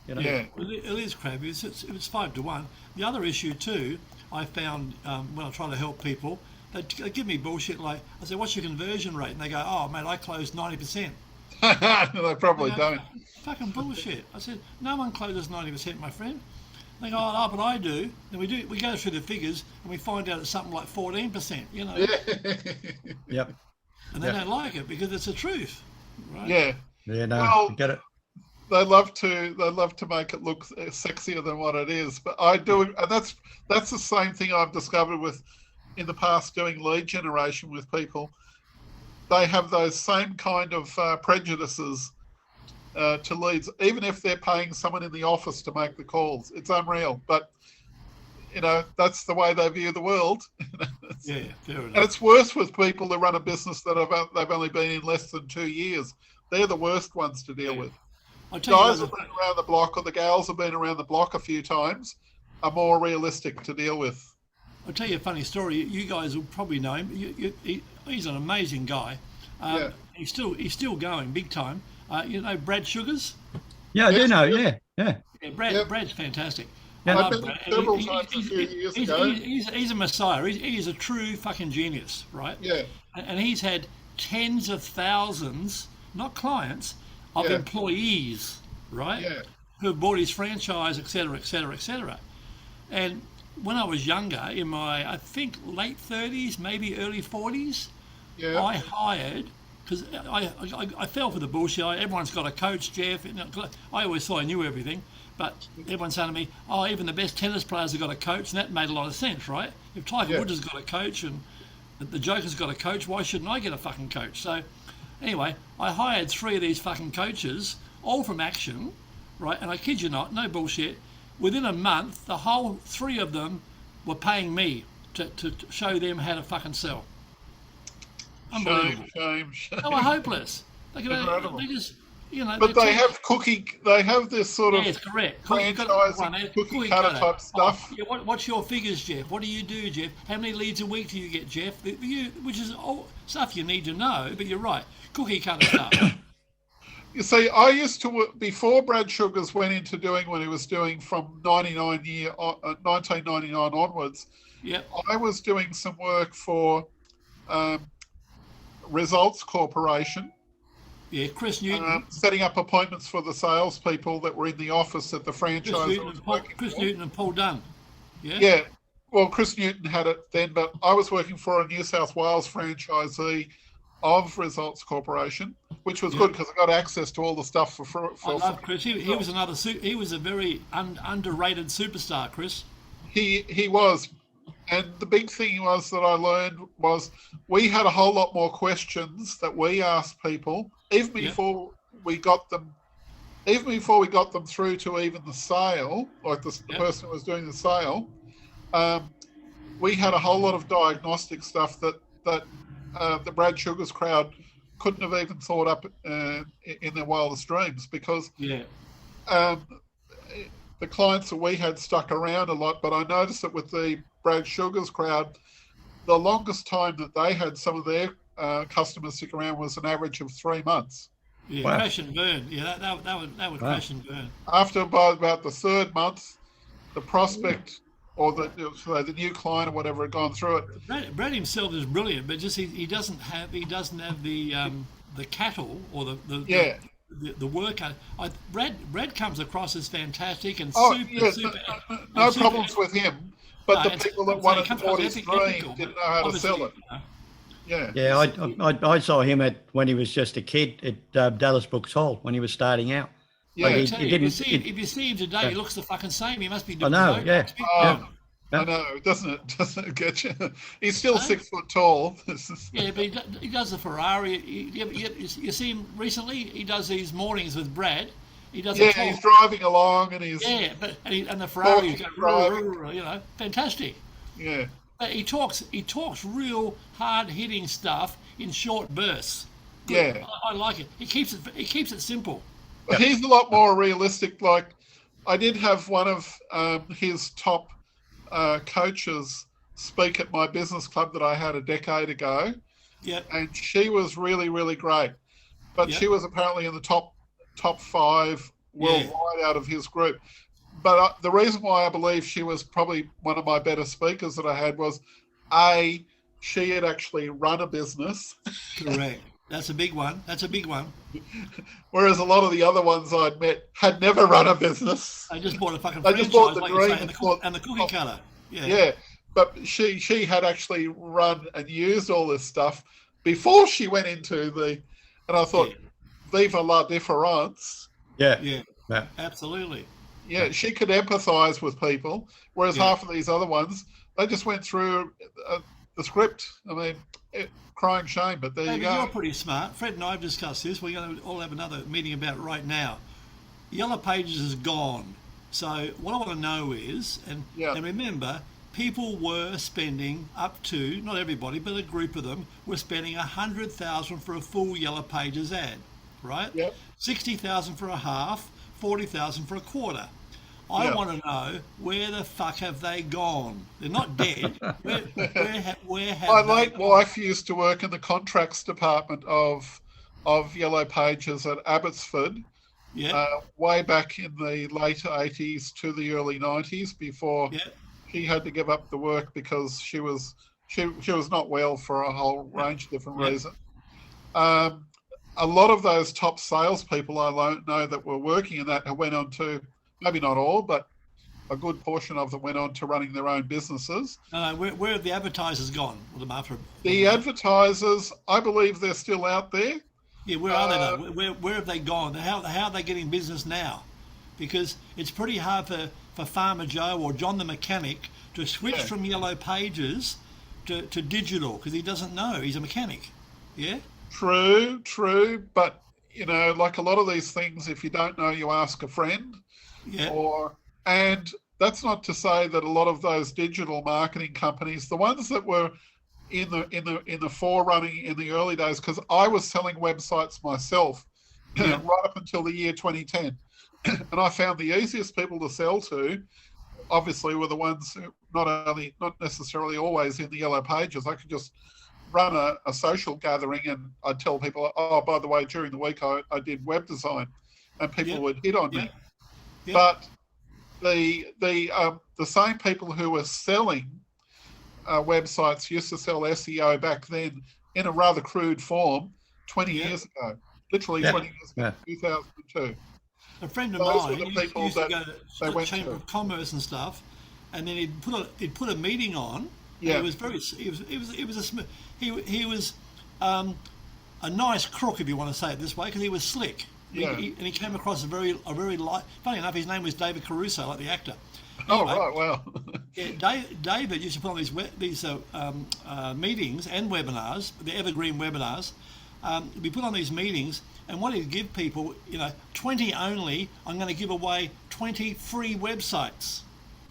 Yeah, it is crap. It's 5 to 1. The other issue too, I found when I try to help people, they give me bullshit like, I say, "What's your conversion rate?" And they go, "Oh, mate, I closed 90%." They probably don't. Fucking bullshit. I said, "No one closes 90%, my friend." They go, "Oh, but I do." And we go through the figures and we find out it's something like 14%, Yep. And they don't like it because it's the truth, right? Yeah. Yeah, no, get it. They love to make it look sexier than what it is. But I do, and that's the same thing I've discovered in the past doing lead generation with people. They have those same kind of prejudices to leads, even if they're paying someone in the office to make the calls. It's unreal, but that's the way they view the world. Fair enough. And it's worse with people that run a business that they've only been in less than 2 years. They're the worst ones to deal with. Guys have been around the block, or the gals have been around the block a few times, are more realistic to deal with. I'll tell you a funny story. You guys will probably know him. He's an amazing guy. He's still going big time. Brad Sugars? Yeah, I do know. Yeah. Brad's fantastic. Yeah, I've been several times a few years ago. He's a messiah. He's a true fucking genius, right? Yeah. And he's had tens of thousands, not clients, of employees, right? Yeah. Who have bought his franchise, et cetera, et cetera, et cetera. And when I was younger, in my, I think, late 30s, maybe early 40s, I hired, because I fell for the bullshit. Everyone's got a coach, Jeff. I always thought I knew everything, but everyone's saying to me, "Oh, even the best tennis players have got a coach," and that made a lot of sense, right? If Tiger Woods has got a coach and the Joker's got a coach, why shouldn't I get a fucking coach? So anyway, I hired 3 of these fucking coaches, all from Action, right? And I kid you not, no bullshit. Within a month, the whole 3 of them were paying me to show them how to fucking sell. Unbelievable. Shame. They were hopeless. They just, But they have this sort of correct. franchising cookie cutter type stuff. What's your figures, Jeff? What do you do, Jeff? How many leads a week do you get, Jeff? Which is all stuff you need to know, but you're right. Cookie cutter stuff. You see, I used to, before Brad Sugars went into doing what he was doing from 1999 onwards, I was doing some work for Results Corporation. Yeah, Chris Newton. Setting up appointments for the salespeople that were in the office at the franchise. Chris Newton and Paul Dunn. Yeah. Yeah. Well, Chris Newton had it then, but I was working for a New South Wales franchisee of Results Corporation, which was good because I got access to all the stuff for I love Chris. He was another. He was a very underrated superstar, Chris. He was, and the big thing was that I learned was we had a whole lot more questions that we asked people even before we got them. Even before we got them through to even the sale, like the person who was doing the sale, we had a whole lot of diagnostic stuff that the Brad Sugar's crowd couldn't have even thought up in their wildest dreams because the clients that we had stuck around a lot. But I noticed that with the Brad Sugar's crowd, the longest time that they had some of their customers stick around was an average of 3 months. Yeah, crash and burn. Yeah, that would crash and burn. After about the third month, the prospect or the new client or whatever had gone through it. Brad himself is brilliant, but just he doesn't have the cattle or the work. Brad comes across as fantastic and no problems with him. But the people that wanted to bought his dream didn't know how to sell it. I saw him when he was just a kid at Dallas Books Hall when he was starting out. Yeah, like if you see him today, he looks the fucking same. He must be doing I know, doesn't it get you? He's still 6 foot tall. Yeah, but he does the Ferrari. You see him recently? He does these mornings with Brad. He does. Yeah, he's driving along and he's. Yeah, and the Ferrari is going, fantastic. Yeah. But he talks real hard hitting stuff in short bursts. Good. Yeah, I like it. He keeps it simple. But he's a lot more realistic. Like, I did have one of his top coaches speak at my business club that I had a decade ago. Yeah. And she was really, really great. But she was apparently in the top 5 worldwide out of his group. But the reason why I believe she was probably one of my better speakers that I had was, she had actually run a business. Correct. That's a big one. Whereas a lot of the other ones I'd met had never run a business. They just bought a fucking franchise, just bought the like dream and the cookie cutter. Yeah. But she had actually run and used all this stuff before she went into and I thought, viva la différence. Yeah, absolutely. Yeah, she could empathise with people, whereas half of these other ones, they just went through the script. I mean, crying shame, but there you go. You're pretty smart. Fred and I have discussed this. We're going to all have another meeting about it right now. Yellow Pages is gone. So what I want to know is, and remember, people were spending up to, not everybody, but a group of them were spending $100,000 for a full Yellow Pages ad, right? Yep. 60,000 for a half, 40,000 for a quarter. I want to know, where the fuck have they gone? They're not dead. Where have my late wife used to work in the contracts department of Yellow Pages at Abbotsford. Yeah. Way back in the late 80s to the early 90s before she had to give up the work because she was not well for a whole range of different reasons. A lot of those top salespeople I know that were working in that went on to, maybe not all, but a good portion of them went on to running their own businesses. Where have the advertisers gone? The advertisers, I believe they're still out there. Yeah, where are they though? Where have they gone? How are they getting business now? Because it's pretty hard for Farmer Joe or John the mechanic to switch from Yellow Pages to digital because he doesn't know. He's a mechanic. Yeah? True. But, like a lot of these things, if you don't know, you ask a friend. Yeah. And that's not to say that a lot of those digital marketing companies, the ones that were in the forerunning in the early days, because I was selling websites myself right up until the year 2010, and I found the easiest people to sell to, obviously, were the ones who not necessarily always in the Yellow Pages. I could just run a social gathering and I'd tell people, oh, by the way, during the week I did web design, and people would hit on me. But the same people who were selling websites used to sell SEO back then in a rather crude form 20 years ago. literally Yeah. 20 years ago, 2002. A friend of Those were mine the used people to that go they to went Chamber to. of Commerce and stuff, and then he'd put a meeting on. Yeah. He was a nice crook, if you want to say it this way, because he was slick. Yeah. And he came across a very light. Funny enough, his name was David Caruso, like the actor. Oh, Anyway, right, wow. Yeah, David used to put on these meetings and webinars, the evergreen webinars. We put on these meetings, and what he'd give people, 20 only. I'm going to give away 20 free websites.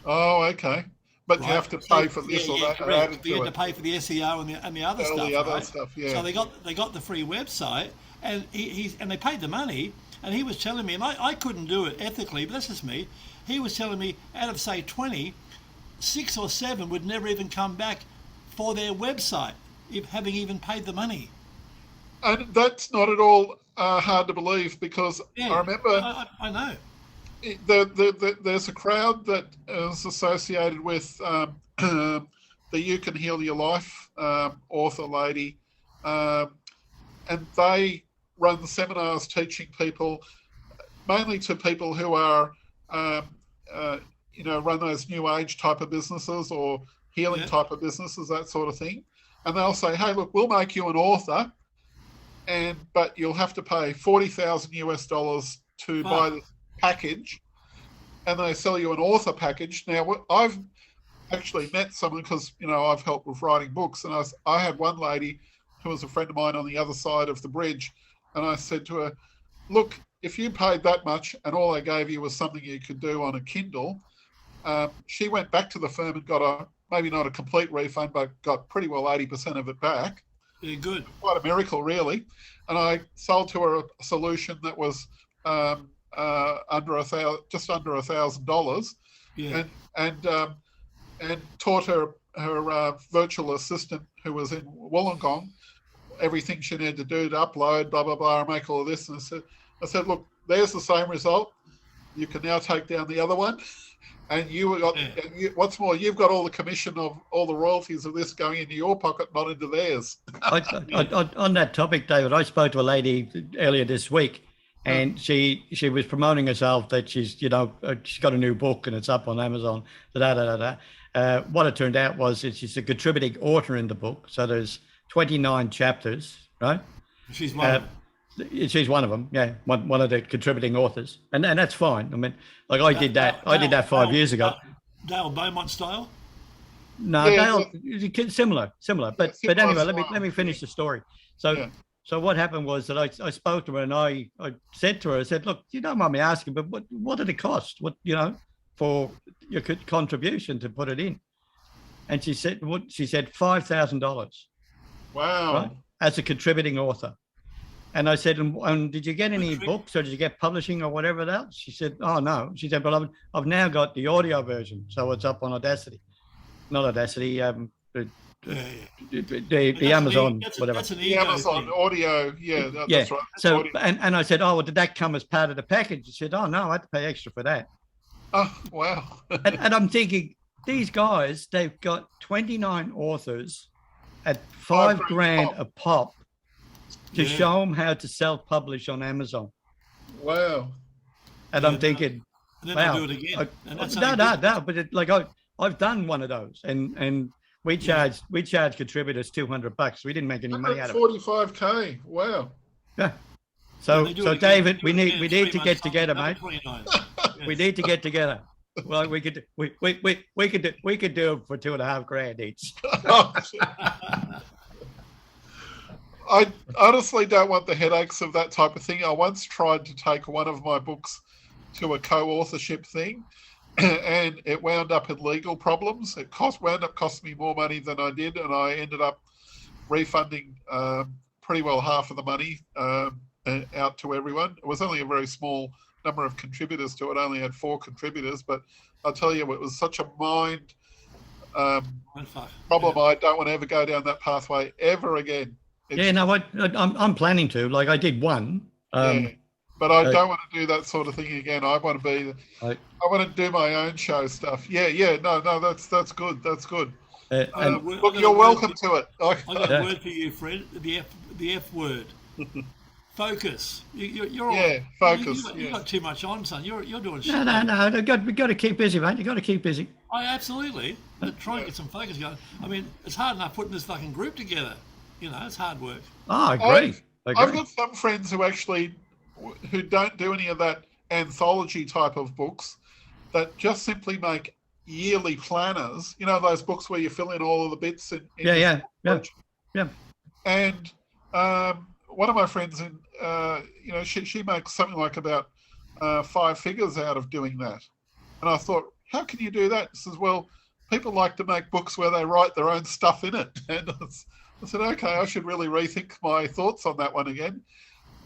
Oh, okay. But you have to pay for this or that. Correct. You had to pay for the SEO and the other All stuff. the other right? stuff, yeah. So they got the free website, and and they paid the money. And he was telling me, and I couldn't do it ethically, but that's just me. He was telling me, out of say 20, 6 or 7 would never even come back for their website, if having even paid the money. And that's not at all hard to believe, because I remember I know. There's a crowd that is associated with the You Can Heal Your Life author lady, and they run seminars teaching people, mainly to people who are, run those new age type of businesses or healing type of businesses, that sort of thing. And they'll say, hey, look, we'll make you an author, but you'll have to pay $40,000 to buy the package, and they sell you an author package. Now, I've actually met someone, because I've helped with writing books, and I had one lady who was a friend of mine on the other side of the bridge, and I said to her, look, if you paid that much and all they gave you was something you could do on a Kindle, she went back to the firm and got maybe not a complete refund, but got pretty well 80% of it back. Yeah, good. Quite a miracle, really. And I sold to her a solution that was just under $1,000, and taught her virtual assistant, who was in Wollongong, everything she needed to do to upload, blah blah blah, and make all of this. And I said, look, there's the same result. You can now take down the other one, and what's more, you've got all the commission of all the royalties of this going into your pocket, not into theirs. On that topic, David, I spoke to a lady earlier this week, and she was promoting herself that she's got a new book and it's up on Amazon. What it turned out was that she's a contributing author in the book. So there's 29 chapters, right? She's one of them. She's one of them, yeah, one of the contributing authors, and that's fine. I mean, like I did that 5 years ago. Dale Beaumont style. No, Dale, similar. But anyway, let me finish the story. So what happened was that I spoke to her, and I said to her, I said, look, you don't mind me asking, but what did it cost? What for your contribution to put it in? And she said $5,000. Wow. Right? As a contributing author. And I said, and did you get any books, or did you get publishing or whatever else? She said, oh, no. She said, but I've now got the audio version. So it's up on Audacity. Not Audacity, the Amazon, whatever. The Amazon audio, that's right. So, and I said, oh, well, did that come as part of the package? She said, oh, no, I had to pay extra for that. Oh, wow. and I'm thinking, these guys, they've got 29 authors at $5,000 a pop to show them how to self-publish on Amazon. Wow. And I'm thinking, wow. Do it again. No, but I've done one of those, and we charge contributors $200. We didn't make any money out of it. 45K. Wow. Yeah. So David, we need to get together, mate. We need to get together. Well, we could do it for $2,500 each. I honestly don't want the headaches of that type of thing. I once tried to take one of my books to a co-authorship thing, and it wound up in legal problems. It wound up costing me more money than I did, and I ended up refunding pretty well half of the money out to everyone. It was only a very small number of contributors to it. I only had 4 contributors, but I'll tell you, it was such a mind problem. I don't want to ever go down that pathway ever again. I'm planning to. Like, I did one. But I don't want to do that sort of thing again. I want to I want to do my own show stuff. No, that's good. That's good. Look, you're welcome to it. I got a word for you, Fred. The F word. Focus. You're all, Yeah, focus. You got too much on, son. You're doing shit. No. We've got to keep busy, mate. You've got to keep busy. I absolutely. But try and get some focus going. I mean, it's hard enough putting this fucking group together. You know, it's hard work. Oh, I agree. I've got some friends who don't do any of that anthology type of books, that just simply make yearly planners. You know, those books where you fill in all of the bits. Yeah. And one of my friends, she makes something like about 5 figures out of doing that. And I thought, how can you do that? He says, well, people like to make books where they write their own stuff in it. And I said, okay, I should really rethink my thoughts on that one again.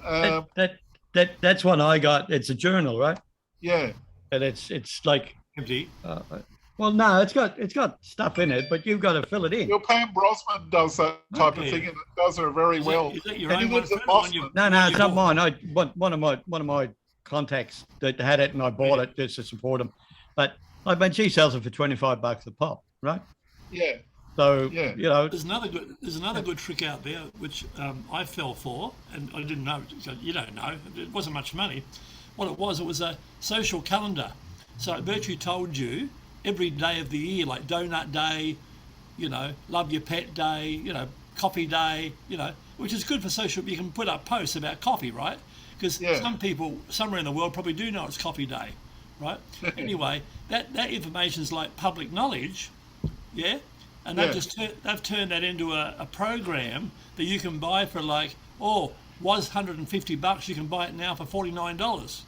That's one I got. It's a journal, right? Yeah. And it's like empty. Well, no, it's got stuff in it, but you've got to fill it in. Well, Pam Brosnan does that type of thing, and it does her very well. Is that your and own he lives one, at Fred, Boston. No, it's not mine. One of my contacts that had it, and I bought it just to support them. But I mean, she sells it for $25 a pop, right? Yeah. So Yeah. you know, there's another good trick out there which I fell for, and I didn't know. You don't know. It wasn't much money. What it was a social calendar. So it virtually told you every day of the year, like Donut Day, you know, Love Your Pet Day, you know, Coffee Day, you know, which is good for social. You can put up posts about coffee, right? Because some people somewhere in the world probably do know it's Coffee Day, right? Anyway, that information is like public knowledge, yeah. And they've turned that into a program that you can buy for like, was $150. You can buy it now for $49.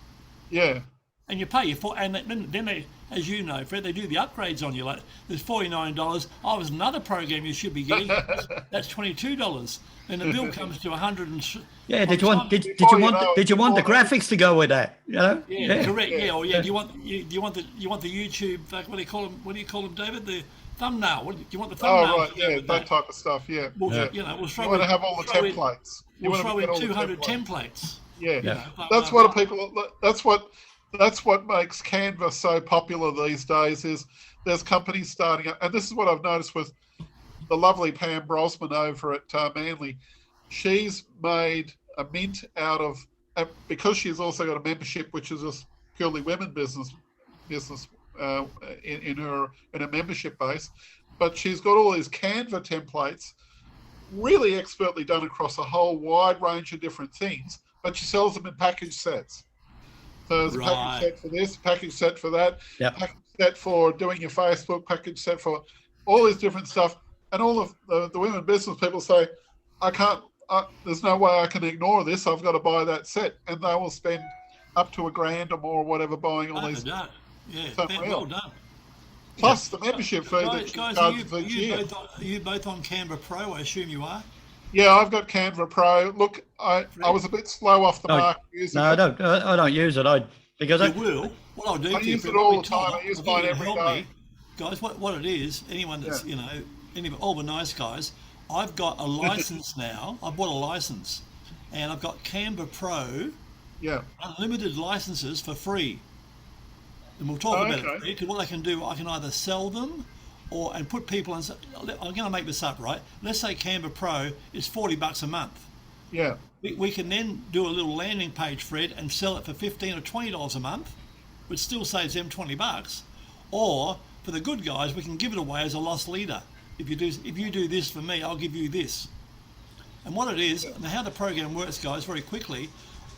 Yeah. And you pay and then they, as you know, Fred, they do the upgrades on you. Like there's $49. Oh, there's another program you should be getting. That's $22. Then the bill comes to $100. Yeah. Did you want the graphics to go with that? You know? Yeah. Correct. Yeah. Or yeah. Do you want the YouTube? What do you call them? What do you call them, David? The thumbnail. Do you want the thumbnail? Oh right. Yeah. That type of stuff. Yeah. You know, you want to have all the templates. We'll throw in 200 templates. Yeah. You know, That's what people. That's what makes Canva so popular these days. Is there's companies starting up, and this is what I've noticed with the lovely Pam Brosnan over at Manly. She's made a mint out of, because she's also got a membership which is just purely women business in her membership base, but she's got all these Canva templates, really expertly done across a whole wide range of different things, but she sells them in package sets. So there's a package set for this, package set for that, package set for doing your Facebook, package set for all this different stuff. And all of the women business people say, I can't, there's no way I can ignore this. I've got to buy that set. And they will spend up to $1,000 or more or whatever buying all these. Yeah, well done. Plus the membership fee that guys, are you both on Canva Pro? I assume you are. Yeah, I've got Canva Pro. Look, I was a bit slow off the mark using it. I don't use it. Because you will. What I'll do I use it all the time. I use mine every day. Guys, what it is, anyone that's, all the nice guys, I've got a license now. I bought a license and I've got Canva Pro, unlimited licenses for free. And we'll talk about it, because what I can do, I can either sell them and put people in. I'm going to make this up, right? Let's say Canva Pro is $40 a month. Yeah. We can then do a little landing page, Fred, and sell it for $15 or $20 a month, which still saves them $20. Or for the good guys, we can give it away as a lost leader. If you do this for me, I'll give you this. And what it is, and how the program works, guys, very quickly.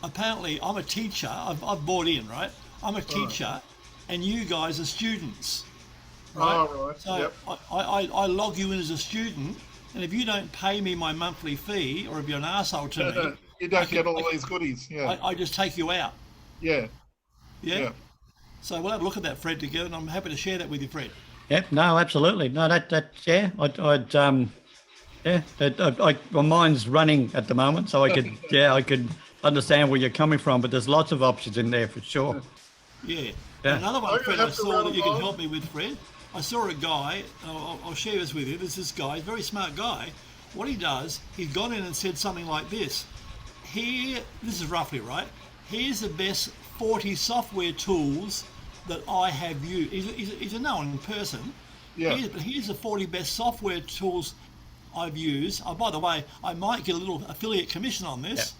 Apparently, I'm a teacher. I've bought in, right? I'm a teacher, and you guys are students. Right? Oh, right. So I log you in as a student, and if you don't pay me my monthly fee, or if you're an arsehole to me, you don't get all these goodies. Yeah. I just take you out. Yeah. Yeah. So we'll have a look at that, Fred, together, and I'm happy to share that with you, Fred. Yep. No, absolutely. No, my mind's running at the moment, so I could understand where you're coming from, but there's lots of options in there for sure. Yeah. Another one, Fred, I saw that you can help me with, Fred. I saw a guy, I'll share this with you. There's this guy, very smart guy. What he does, he's gone in and said something like this. This is roughly right. Here's the best 40 software tools that I have used. He's a known person. Yeah. Here's the 40 best software tools I've used. Oh, by the way, I might get a little affiliate commission on this.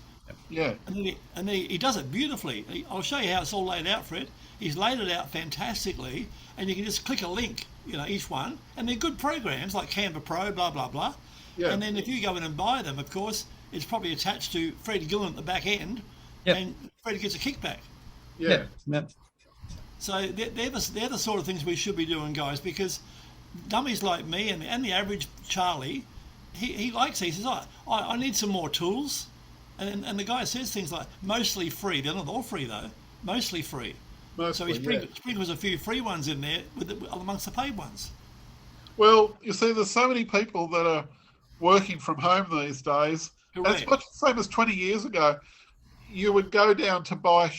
Yeah. And he does it beautifully. I'll show you how it's all laid out, Fred. He's laid it out fantastically, and you can just click a link, each one, and they're good programs like Canva Pro, blah, blah, blah. Yeah. And then if you go in and buy them, of course, it's probably attached to Fred Gillen at the back end, and Fred gets a kickback. Yeah. So they're the sort of things we should be doing, guys, because dummies like me and the average Charlie, he likes these. He says, I need some more tools. And the guy says things like, mostly free. They're not all free, though. Mostly free. So he sprinkles a few free ones in there amongst the paid ones. Well, you see, there's so many people that are working from home these days. Correct. It's much the same as 20 years ago. You would go down to buy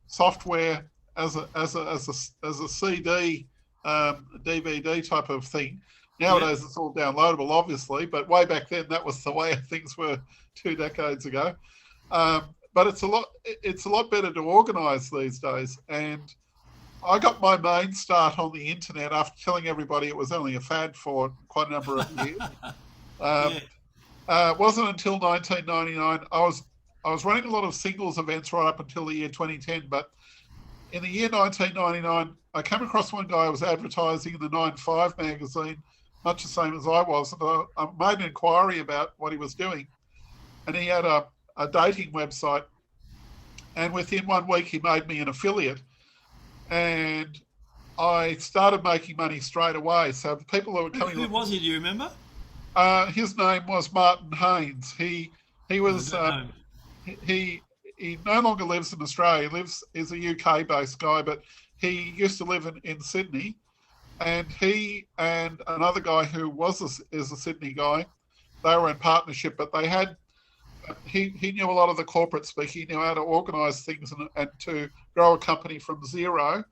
software as a CD, DVD type of thing. Nowadays, it's all downloadable, obviously, but way back then, that was the way things were 2 decades ago. But it's a lot better to organise these days. And I got my main start on the internet after telling everybody it was only a fad for quite a number of years. It wasn't until 1999. I was running a lot of singles events right up until the year 2010. But in the year 1999, I came across one guy who was advertising in the 9-5 magazine, much the same as I was. And I made an inquiry about what he was doing. And he had a dating website. And within 1 week, he made me an affiliate. And I started making money straight away. So the people that were coming... Who was he, do you remember? His name was Martin Haynes. He was... He no longer lives in Australia. He's a UK-based guy, but he used to live in Sydney. And he and another guy who is a Sydney guy, they were in partnership, but they had... He knew a lot of the corporate speak. He knew how to organise things and to grow a company from zero,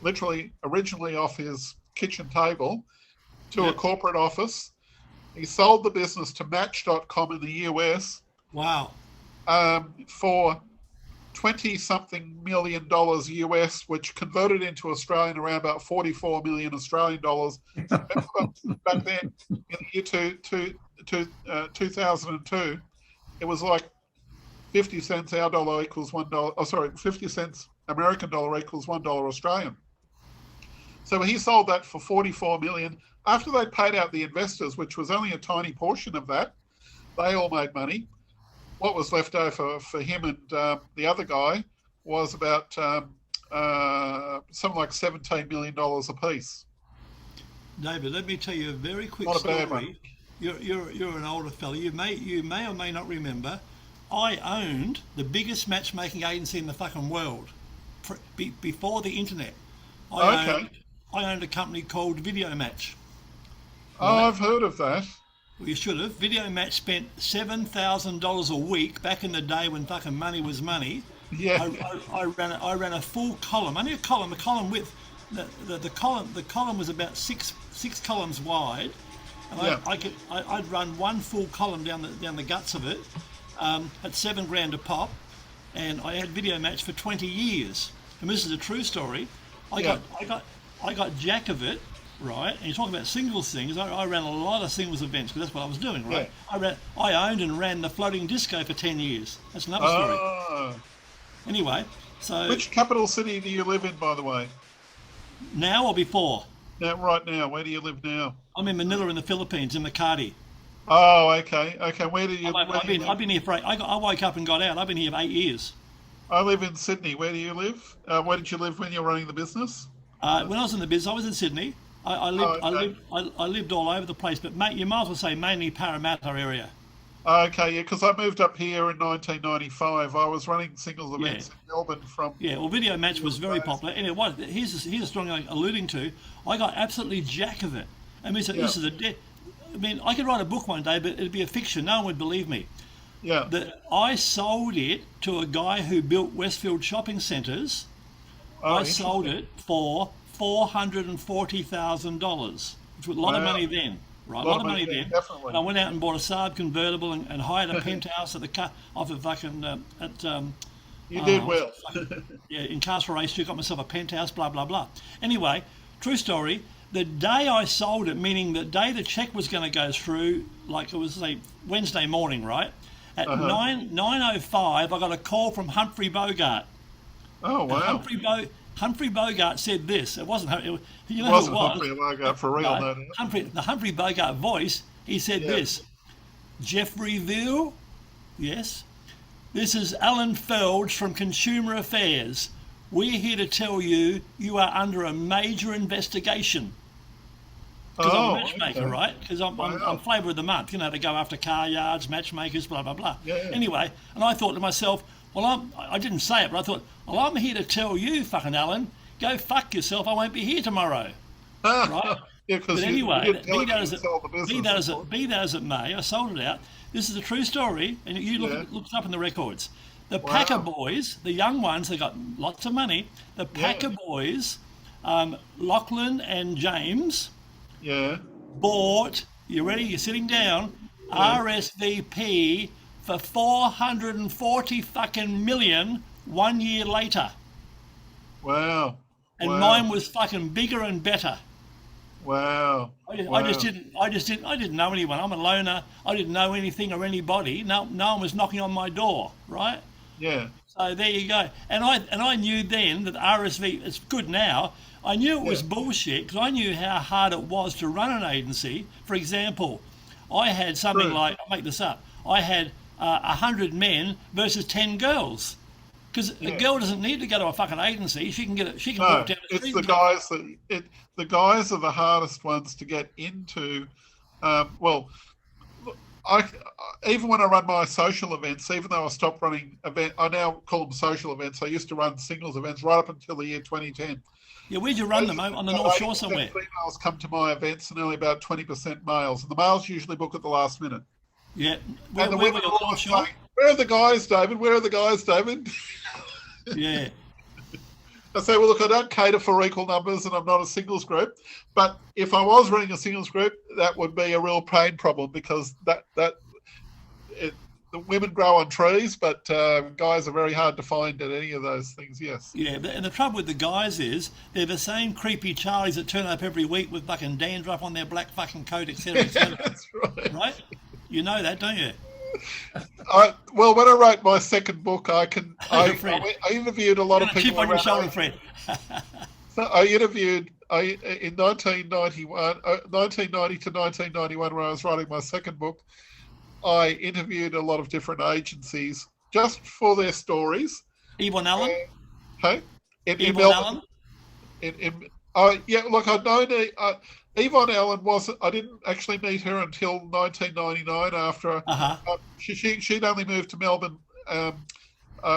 literally originally off his kitchen table, to a corporate office. He sold the business to Match.com in the US. Wow. For $20-something million US, which converted into Australian around about 44 million Australian dollars. Back then, in the year 2002, it was like 50 cents our dollar equals $1. Oh, sorry, 50 cents American dollar equals $1 Australian. So he sold that for 44 million. After they paid out the investors, which was only a tiny portion of that, they all made money. What was left over for him and the other guy was about something like $17 million a piece. David, let me tell you a very quick Not a bad story. one. You're an older fellow. You may or may not remember. I owned the biggest matchmaking agency in the fucking world before the internet. I owned a company called Video Match. Oh, right? I've heard of that. Well, you should have. Video Match spent $7,000 a week back in the day when fucking money was money. Yeah. I ran a full column. Only a column. The column width. The column was about six columns wide. And I'd run one full column down the guts of it at $7,000 a pop, and I had Video Match for 20 years. And this is a true story. I got jack of it, right? And you're talking about singles things. I ran a lot of singles events because that's what I was doing, right? Yeah. I owned and ran the floating disco for 10 years. That's another story. Anyway, so which capital city do you live in, by the way? Now or before? Now, right now. Where do you live now? I'm in Manila in the Philippines, in Makati. Oh, okay. Where do you? I've been here for I woke up and got out. I've been here for 8 years. I live in Sydney. Where do you live? Where did you live when you were running the business? When I was in the business, I was in Sydney. I lived all over the place, but you might as well say mainly Parramatta area. Okay, yeah, because I moved up here in 1995. I was running singles events in Melbourne from... Yeah, well, Video Match was very popular. Anyway, here's a story I'm alluding to. I got absolutely jack of it. I mean, this is I could write a book one day, but it'd be a fiction. No one would believe me. Yeah. I sold it to a guy who built Westfield shopping centres. I sold it for $440,000, which was a lot of money then. Right, a lot of money then. Definitely. I went out and bought a Saab convertible and hired a penthouse at off of fucking You did well. In Castlereagh Street, got myself a penthouse. Blah blah blah. Anyway, true story. The day I sold it, meaning the day the check was going to go through, like it was say Wednesday morning, right? At 9:05, I got a call from Humphrey Bogart. Oh, And wow. Humphrey Bogart said this. It wasn't. You know Wasn't who it was? Humphrey Bogart for real, no. The Humphrey Bogart voice. He said Yeah. this. Jeffreyville, yes. This is Alan Felge from Consumer Affairs. We're here to tell you you are under a major investigation. Because I'm a matchmaker, okay. right? Because I'm Wow. flavour of the month, you know, to go after car yards, matchmakers, blah, blah, blah. Yeah. Anyway, and I thought to myself, well, I didn't say it, but I thought, well, I'm here to tell you, fucking Alan, go fuck yourself. I won't be here tomorrow. Right? Yeah, because But anyway, you didn't tell be him that you as it, sold the business. be that as it may, I sold it out. This is a true story, and you look it up in the records. The Wow. Packer boys, the young ones, they got lots of money. The Packer boys, Lachlan and James, Yeah. bought, you ready? You're sitting down, Yeah. RSVP for 440 fucking million 1 year later. Wow. And Wow. mine was fucking bigger and better. Wow. I just didn't know anyone. I'm a loner. I didn't know anything or anybody. No one was knocking on my door, right? Yeah. So there you go. And I knew then that RSV, it's good now. I knew it was Yeah. bullshit because I knew how hard it was to run an agency. For example, I had something True. like, I'll make this up, I had 100 men versus 10 girls. Because a girl doesn't need to go to a fucking agency. She can get it. She can No, walk down the it's street. the and get- guys the guys are the hardest ones to get into. Well, even when I run my social events, even though I stopped running I now call them social events. I used to run singles events right up until the year 2010. Yeah, where'd you run them? On the North Shore somewhere? Females come to my events and only about 20% males. And the males usually book at the last minute. Yeah. And the Where women were are you, always North Shore? saying, "Where are the guys, David? Where are the guys, David?" Yeah. I say, well, look, I don't cater for equal numbers and I'm not a singles group. But if I was running a singles group, that would be a real pain problem because the women grow on trees, but guys are very hard to find at any of those things, yes. Yeah, and the trouble with the guys is they're the same creepy Charlies that turn up every week with fucking dandruff on their black fucking coat, etc., etc. That's right. Right? You know that, don't you? Well, when I wrote my second book, I Fred. interviewed a lot of Got a people. chip on your around shoulder, age- Fred. So in 1990 to 1991, when I was writing my second book, I interviewed a lot of different agencies just for their stories. Yvonne Allen? Hey, in Yvonne Melbourne. Allen? Yeah, look, I'd known Yvonne Allen I didn't actually meet her until 1999 after she'd only moved to Melbourne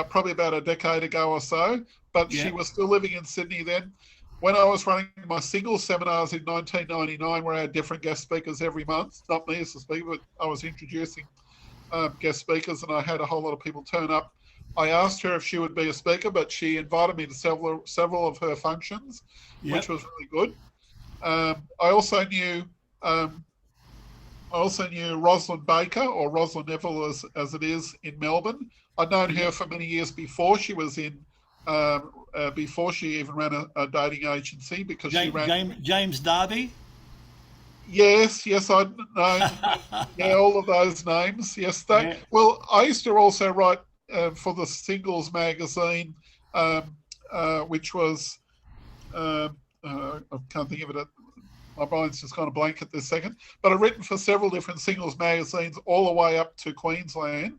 probably about a decade ago or so, but she was still living in Sydney then. When I was running my singles seminars in 1999, where I had different guest speakers every month, not me as a speaker, but I was introducing guest speakers and I had a whole lot of people turn up. I asked her if she would be a speaker, but she invited me to several of her functions, which was really good. I also knew Rosalind Baker, or Rosalind Neville as it is in Melbourne. I'd known her for many years before she was in, before she even ran a dating agency, because she ran. James Darby? Yes, I'd known all of those names. Yes, well, I used to also write for the Singles magazine, which was I can't think of it. My mind's just gone a blank at this second. But I've written for several different singles magazines all the way up to Queensland,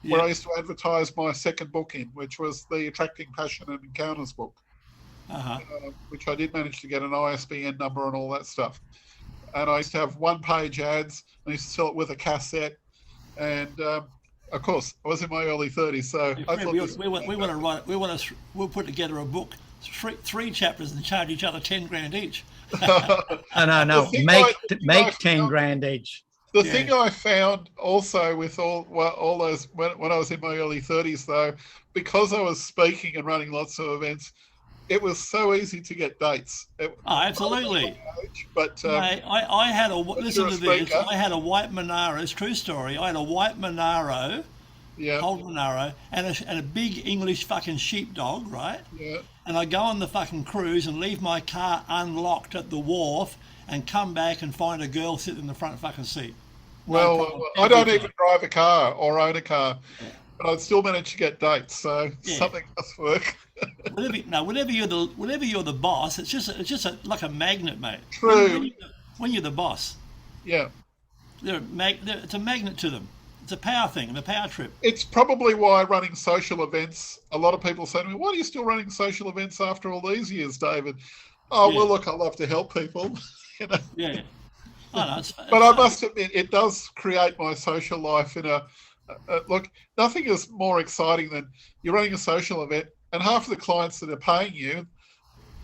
where I used to advertise my second book in, which was the Attracting Passion and Encounters book, which I did manage to get an ISBN number and all that stuff. And I used to have one-page ads. I used to sell it with a cassette. And, of course, I was in my early 30s, so I thought we'll put together a book, three chapters, and charge each other 10 grand each. No. Make 10 grand each. The thing I found also with all those when I was in my early 30s, though, because I was speaking and running lots of events, it was so easy to get dates. Absolutely. But I had listen to this. I had a white Monaro. It's a true story. I had a white Monaro. Old Monaro, and a big English fucking sheepdog, right? Yeah. And I go on the fucking cruise and leave my car unlocked at the wharf and come back and find a girl sitting in the front fucking seat. Well, problem. I don't Every even time. drive a car or own a car, but I'd still manage to get dates. So Yeah. something must work. Whenever you're the boss, it's just like a magnet, mate. True. When you're the boss, Yeah. it's a magnet to them. It's a power thing, a power trip. It's probably why running social events, a lot of people say to me, why are you still running social events after all these years, David? Oh, Yeah. well, look, I love to help people. you know. Yeah. I know, But I must admit, it does create my social life in look, nothing is more exciting than you're running a social event and half of the clients that are paying you,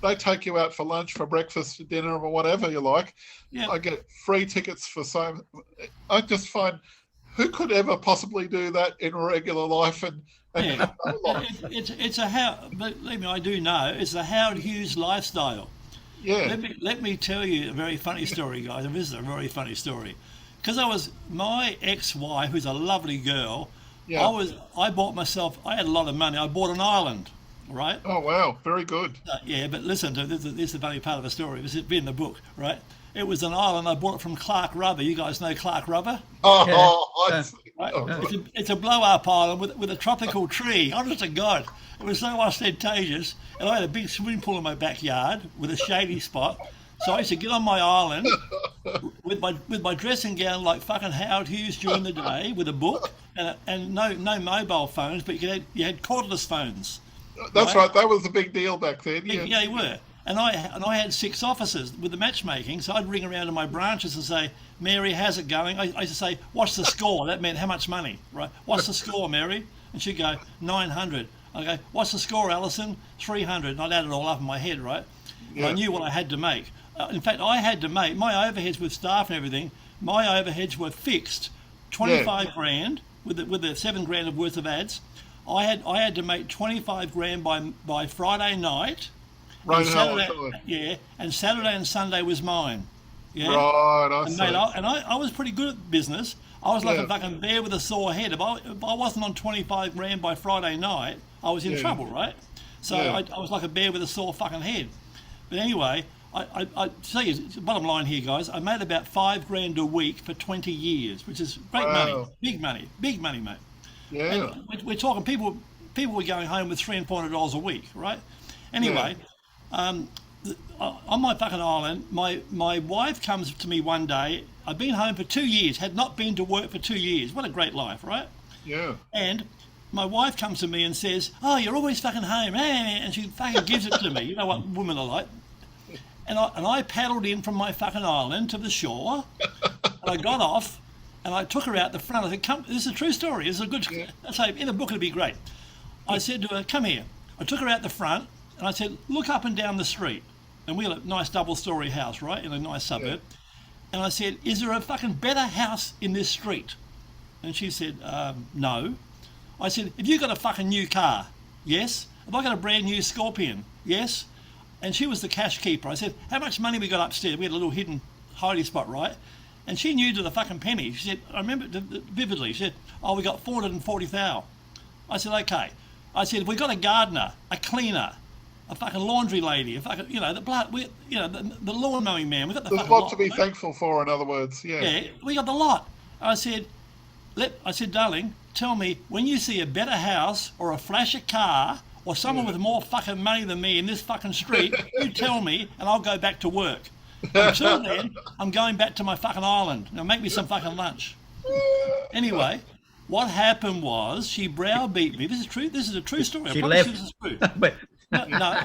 they take you out for lunch, for breakfast, for dinner, or whatever you like. Yeah. I get free tickets for I just find, who could ever possibly do that in regular life and Yeah. have no life? It's a how. Believe me, I do know. It's the Howard Hughes lifestyle. Yeah. Let me tell you a very funny story, guys. This is a very funny story. Because my ex-wife, who's a lovely girl, Yeah. I bought myself. I had a lot of money. I bought an island, right? Oh, wow. Very good. Yeah, but listen, this is the funny part of the story. This has been in the book, right? It was an island. I bought it from Clark Rubber. You guys know Clark Rubber? Oh, Yeah. I see. Right? Oh, It's a blow-up island with a tropical tree. Honest to God, it was so ostentatious. And I had a big swimming pool in my backyard with a shady spot. So I used to get on my island with my dressing gown like fucking Howard Hughes during the day, with a book and no mobile phones, but you had cordless phones. that's right. That was the big deal back then. Yeah, Yeah. they were. And I had 6 officers with the matchmaking, so I'd ring around to my branches and say, Mary, how's it going? I used to say, what's the score? That meant how much money, right? What's the score, Mary? And she'd go, 900. I go, what's the score, Alison? 300. And I'd add it all up in my head, right? And I knew what I had to make. In fact, I had to make my overheads with staff and everything. My overheads were fixed, 25 grand with the 7 grand of worth of ads. I had to make 25 grand by Friday night. Right. And Saturday, and Saturday and Sunday was mine. Yeah. Right. I And see. mate, I was pretty good at business. I was like Yeah. a fucking bear with a sore head. If I wasn't on 25 grand by Friday night, I was in Yeah. trouble, right? So Yeah. I was like a bear with a sore fucking head. But anyway, I tell you, bottom line here, guys, I made about 5 grand a week for 20 years, which is great money, Wow. big money, mate. Yeah. And we're talking people were going home with $300 and $400 a week, right? Anyway, on my fucking island, my wife comes to me one day. I've been home for 2 years, had not been to work for 2 years. What a great life, right? Yeah. And my wife comes to me and says, "Oh, you're always fucking home," and she fucking gives it to me. You know what women are like. And I paddled in from my fucking island to the shore, and I got off, and I took her out the front. I said, "Come, this is a true story. This is a good." I say in the book it'd be great. I said to her, "Come here." I took her out the front, and I said, "Look up and down the street." And we had a nice double-story house, right, in a nice suburb. And I said, "Is there a fucking better house in this street?" And she said, "No." I said, "Have you got a fucking new car?" "Yes." "Have I got a brand new Scorpion?" "Yes." And she was the cash keeper. I said, "How much money we got upstairs?" We had a little hidden hiding spot, right? And she knew to the fucking penny. She said, I remember it vividly. She said, "Oh, we got 440,000. I said, "Okay." I said, "We got a gardener, a cleaner, a fucking laundry lady, a fucking, the lawn mowing man. We got the There's a fucking lot to be thankful for, in other words. Yeah. Yeah, we got the lot." I said, "Darling, tell me, when you see a better house or a flashy car or someone with more fucking money than me in this fucking street, you tell me and I'll go back to work. Until then, I'm going back to my fucking island. Now make me some fucking lunch." Anyway, what happened was she browbeat me. This is true. This is a true story. She I promise left. you this is true. But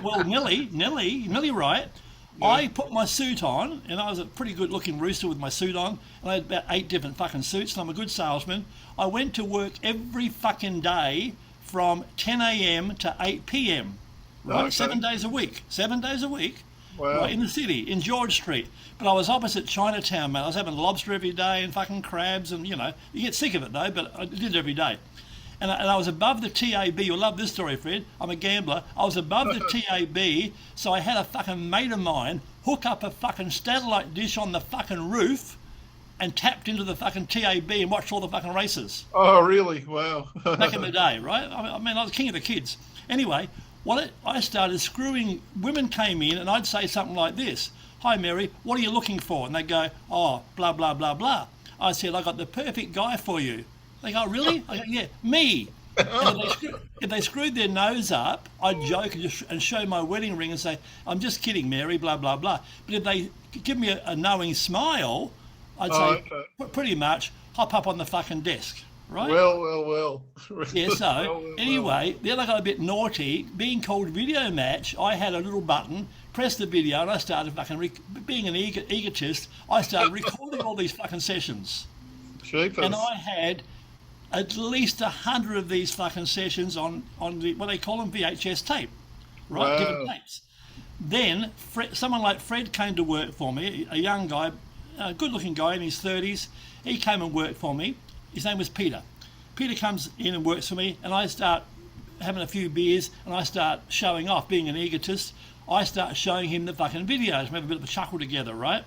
Well, Nelly, right? I put my suit on, and I was a pretty good-looking rooster with my suit on, and I had about 8 different fucking suits, and I'm a good salesman. I went to work every fucking day from 10 a.m. to 8 p.m., right? Okay. 7 days a week. 7 days a week. Wow. Right, in the city, in George Street. But I was opposite Chinatown, man. I was having lobster every day and fucking crabs, and, you get sick of it, though, but I did it every day. And I was above the TAB. You'll love this story, Fred. I'm a gambler. I was above the TAB, so I had a fucking mate of mine hook up a fucking satellite dish on the fucking roof and tapped into the fucking TAB and watched all the fucking races Oh, really? Wow. back in the day, right? I mean, I was king of the kids. Anyway, I started screwing. Women came in, and I'd say something like this: "Hi, Mary, what are you looking for?" And they'd go, "Oh, blah, blah, blah, blah." I said, I got the perfect guy for you. They go, really? I go, yeah, me. And if they screwed their nose up, I'd joke and show my wedding ring and say, I'm just kidding, Mary, blah, blah, blah. But if they give me a knowing smile, I'd say, pretty much, hop up on the fucking desk, right? Well. Yeah, so anyway, then I got a bit naughty. Being called video match, I had a little button, pressed the video, and I started fucking, being an egotist, I started recording all these fucking sessions. Jeepers. And I had at least 100 of these fucking sessions on the, what they call them, VHS tape, right? Wow. Different tapes. Then someone like Fred came to work for me, a young guy, a good-looking guy in his 30s. He came and worked for me. His name was Peter. Peter comes in and works for me, and I start having a few beers, and I start showing off, being an egotist. I start showing him the fucking videos. We have a bit of a chuckle together, right?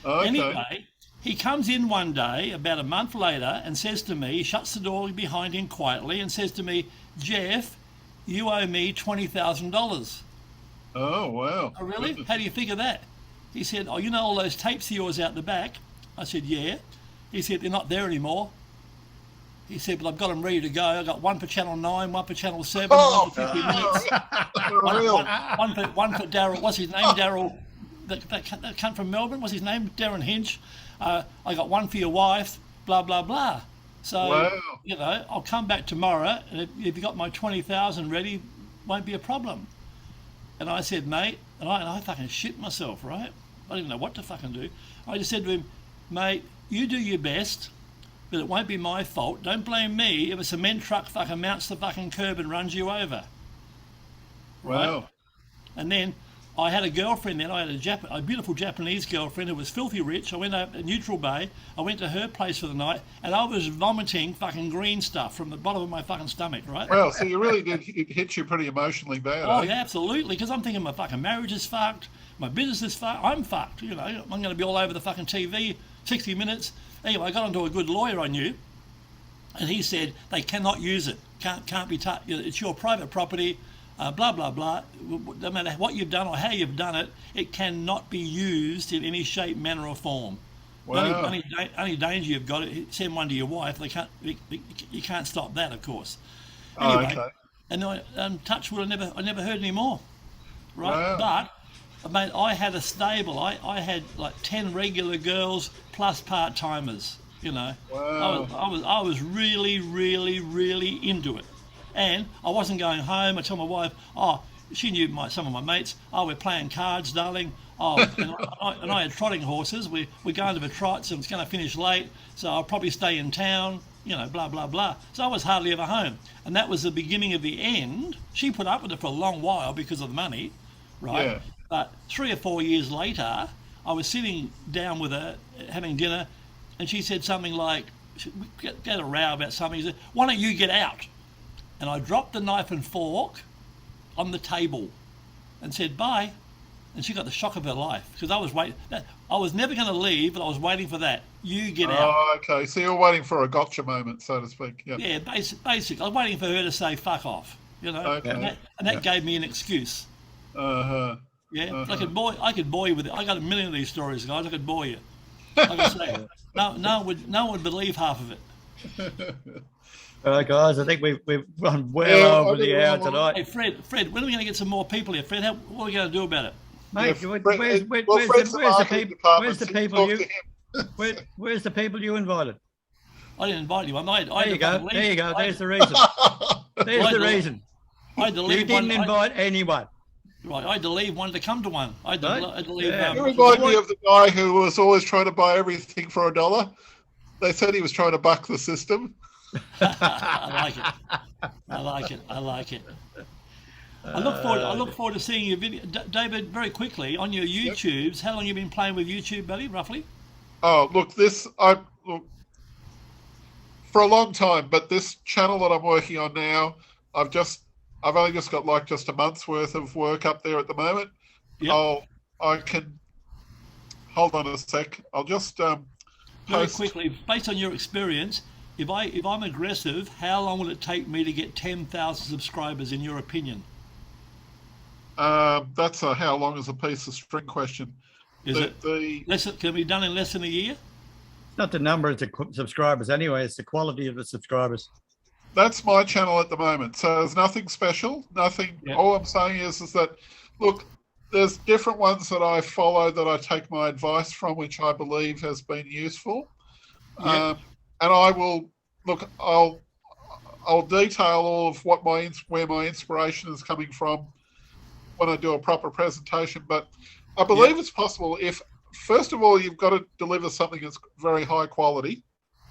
Okay. Anyway, he comes in one day, about a month later, and says to me, he shuts the door behind him quietly and says to me, Jeff, you owe me $20,000. Oh, wow. Oh, really? How do you figure that? He said, oh, you know all those tapes of yours out the back? I said, yeah. He said, they're not there anymore. He said, but I've got them ready to go. I've got one for Channel 9, one for Channel 7, one for 50 minutes. One for Daryl, what's his name? Daryl, that cunt from Melbourne, what's his name? Darren Hinch. I got one for your wife, blah, blah, blah. So, you know, I'll come back tomorrow, and if you got my 20,000 ready, won't be a problem. And I said, mate, and I fucking shit myself, right? I didn't know what to fucking do. I just said to him, mate, you do your best, but it won't be my fault. Don't blame me if a cement truck fucking mounts the fucking curb and runs you over. Right? Wow. And then I had a girlfriend then. I had a beautiful Japanese girlfriend who was filthy rich. I went up at Neutral Bay. I went to her place for the night, and I was vomiting fucking green stuff from the bottom of my fucking stomach, right? Well, so you really did, it hit you pretty emotionally bad, Oh, eh? yeah, absolutely, because I'm thinking my fucking marriage is fucked, my business is fucked, I'm fucked, you know. I'm going to be all over the fucking TV, 60 Minutes. Anyway, I got onto a good lawyer I knew, and he said, they cannot use it, can't be touched, it's your private property, blah, blah, blah. No matter what you've done or how you've done it, it cannot be used in any shape, manner or form. Wow. Only danger you've got, send one to your wife. You can't stop that, of course. Oh, Anyway, okay. and touch wood, I never heard any more. Right, Wow. but mate, I had a stable. I had like 10 regular girls plus part timers. You know, Wow. I was really, really, really into it, and I wasn't going home. I told my wife, oh, she knew some of my mates. Oh, we're playing cards, darling. Oh, and I had trotting horses. We're going to the trots, and it's going to finish late, so I'll probably stay in town. You know, blah, blah, blah. So I was hardly ever home. And that was the beginning of the end. She put up with it for a long while because of the money, right? Yeah. But 3 or 4 years later, I was sitting down with her, having dinner, and she said something like, we had a row about something. She said, why don't you get out? And I dropped the knife and fork on the table and said, bye. And she got the shock of her life because I was waiting. I was never going to leave, but I was waiting for that. You get out. Oh, okay. So you're waiting for a gotcha moment, so to speak. Yeah. Yeah, basically. I was waiting for her to say fuck off, you know. Okay. And that gave me an excuse. Uh-huh. Yeah, Uh-huh. I could bore you with it. I got a million of these stories, guys. I could bore you. Like I say, no one would believe half of it. All right, guys, I think we've run well over the hour tonight. Hey, Fred, when are we going to get some more people here? Fred, what are we going to do about it? Mate, Yeah, where's Fred's the marketing people? department, Where's the so you people talk you? to him. Where's the people you invited? I didn't invite you. There you go. There you go. There's the reason. There's the reason. I had to You leave didn't one. invite anyone. Right, I had to leave one to come to one. I had to, Right. I had to leave. Yeah. You remind me of the guy who was always trying to buy everything for $1. They said he was trying to buck the system. I like it. I like it. I like it. I look forward to seeing your video, David. Very quickly on your YouTubes. How long have you been playing with YouTube, buddy? Roughly. Oh, look, for a long time, but this channel that I'm working on now, I've only just got like just a month's worth of work up there at the moment. Yep. I can hold on a sec. I'll just Very post. quickly, based on your experience, if I'm aggressive, how long will it take me to get 10,000 subscribers in your opinion? That's a how long is a piece of string question. Is it? Can it be done in less than a year? not the number of the subscribers anyway, it's the quality of the subscribers. That's my channel at the moment. So there's nothing special, nothing. Yep. All I'm saying is that, look, there's different ones that I follow that I take my advice from, which I believe has been useful. Yep. And I will, look, I'll detail all of what where my inspiration is coming from when I do a proper presentation. But I believe it's possible if, first of all, you've got to deliver something that's very high quality.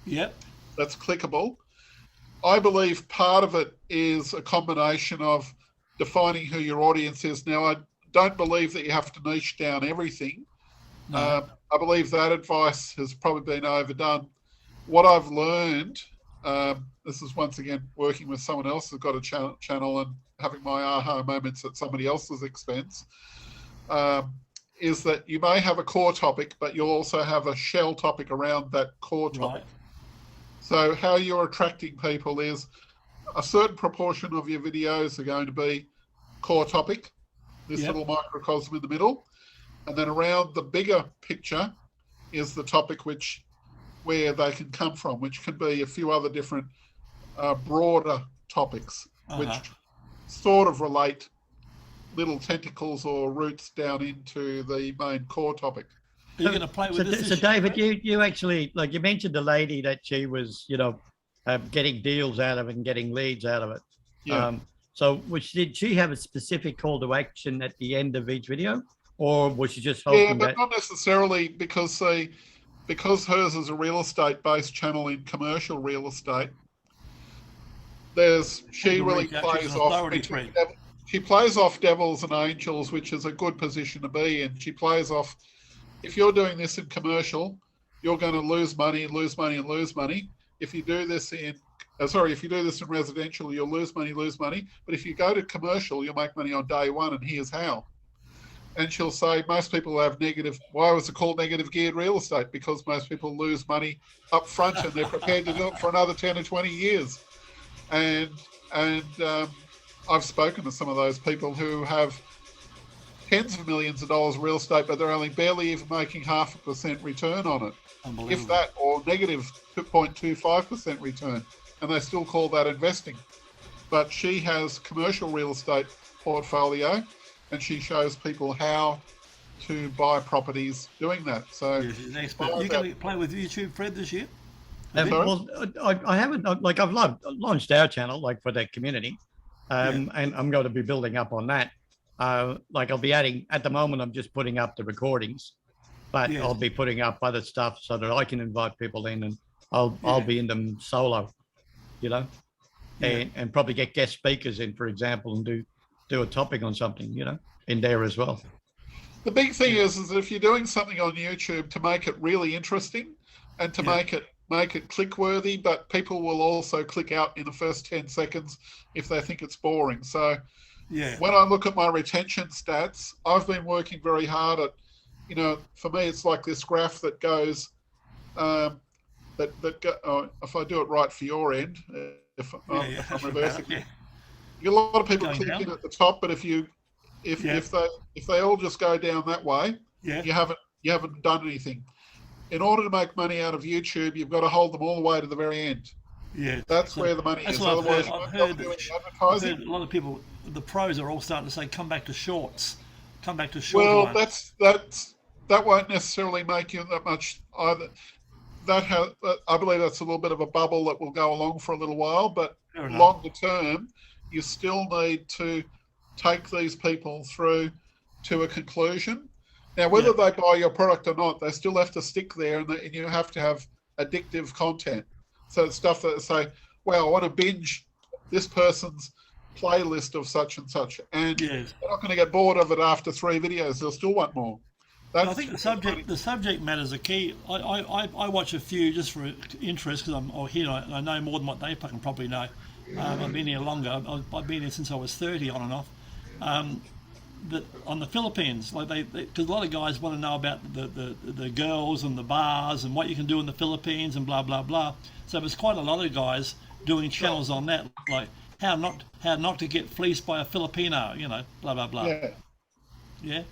Yep. That's clickable. I believe part of it is a combination of defining who your audience is. Now, I don't believe that you have to niche down everything. No. I believe that advice has probably been overdone. What I've learned, this is once again working with someone else who's got a channel and having my aha moments at somebody else's expense, is that you may have a core topic, but you'll also have a shell topic around that core topic. Right. So how you're attracting people is a certain proportion of your videos are going to be core topic, this little microcosm in the middle, and then around the bigger picture is the topic where they can come from, which can be a few other different broader topics, which sort of relate little tentacles or roots down into the main core topic. Are you going to play with this? So David, you actually, like you mentioned the lady that she was, getting deals out of it and getting leads out of it. Yeah. So did she have a specific call to action at the end of each video, or was she just hoping Yeah, but that? not necessarily, because hers is a real estate-based channel in commercial real estate. She really plays off. She plays off devils and angels, which is a good position to be in. She plays off. If you're doing this in commercial, you're going to lose money and lose money and lose money. If you do this in residential, you'll lose money. But if you go to commercial, you'll make money on day one, and here's how. And she'll say most people have negative. Why was it called negative geared real estate? Because most people lose money up front, and they're prepared to do it for another 10 or 20 years. And I've spoken to some of those people who have tens of millions of dollars real estate, but they're only barely even making 0.5% return on it, if that, or negative 2.25% return, and they still call that investing. But she has commercial real estate portfolio, and she shows people how to buy properties doing that. So she's an expert. Are you going to play with YouTube, Fred, this year? Well, I haven't, like I've launched our channel, like for the community, and I'm going to be building up on that. Like I'll be adding, at the moment, I'm just putting up the recordings, but I'll be putting up other stuff so that I can invite people in, and I'll be in them solo, and probably get guest speakers in, for example, and do a topic on something, in there as well. The big thing is that if you're doing something on YouTube, to make it really interesting and to make it click worthy, but people will also click out in the first 10 seconds if they think it's boring. So when I look at my retention stats, I've been working very hard at, for me, it's like this graph that goes, if I do it right for your end, if I'm reversing it, you get a lot of people clicking at the top, but if they all just go down that way, you haven't done anything. In order to make money out of YouTube, you've got to hold them all the way to the very end. Yeah, that's where the money is. Otherwise, I've heard a lot of people, the pros are all starting to say, come back to shorts. Come back to shorts. Well, that won't necessarily make you that much either. I believe that's a little bit of a bubble that will go along for a little while, but longer term, you still need to take these people through to a conclusion. Now, whether they buy your product or not, they still have to stick there, and you have to have addictive content. So it's stuff that say, well, I want to binge this person's playlist of such and such, and they're not going to get bored of it after 3 videos. They'll still want more. I think the subject matters are key. I watch a few just for interest, because I'm here. I know more than what they fucking probably know. I've been here longer. I've been here since I was 30, on and off. That on the Philippines, like because a lot of guys want to know about the girls and the bars and what you can do in the Philippines and blah blah blah. So there's quite a lot of guys doing channels on that, like how not to get fleeced by a Filipino, blah blah blah. Yeah. Yeah.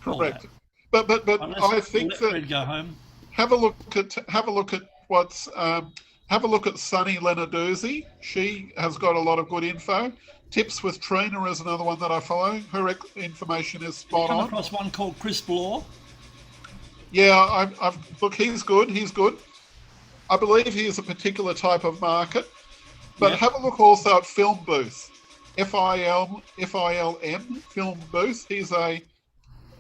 Correct. But I think that Fred go home. have a look at what's have a look at Sunny Lenarduzzi. She has got a lot of good info. Tips with Trina is another one that I follow. Her information is spot Come on. across one called Chris Bloor. Yeah, I've look. He's good. He's good. I believe he is a particular type of market. But have a look also at Film Booth. FILM Film Booth. I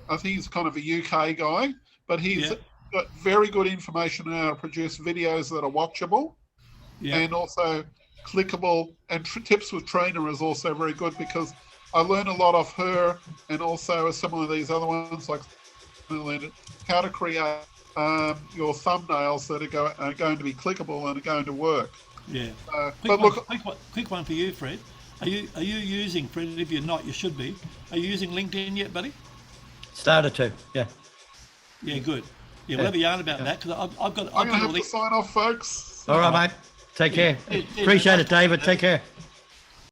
think he's kind of a UK guy, but he's got very good information on how to produce videos that are watchable and also clickable. And Tips with Trainer is also very good because I learn a lot off her, and also some of these other ones like how to create your thumbnails that are going to be clickable and are going to work. Yeah. Quick one for you, Fred. Are you using, Fred? If you're not, you should be. Are you using LinkedIn yet, buddy? Started to, yeah. Yeah, good. Yeah, we'll have a yarn about that because I'm going to have to sign off, folks. All right, mate. Take care. Appreciate it, David. Take care.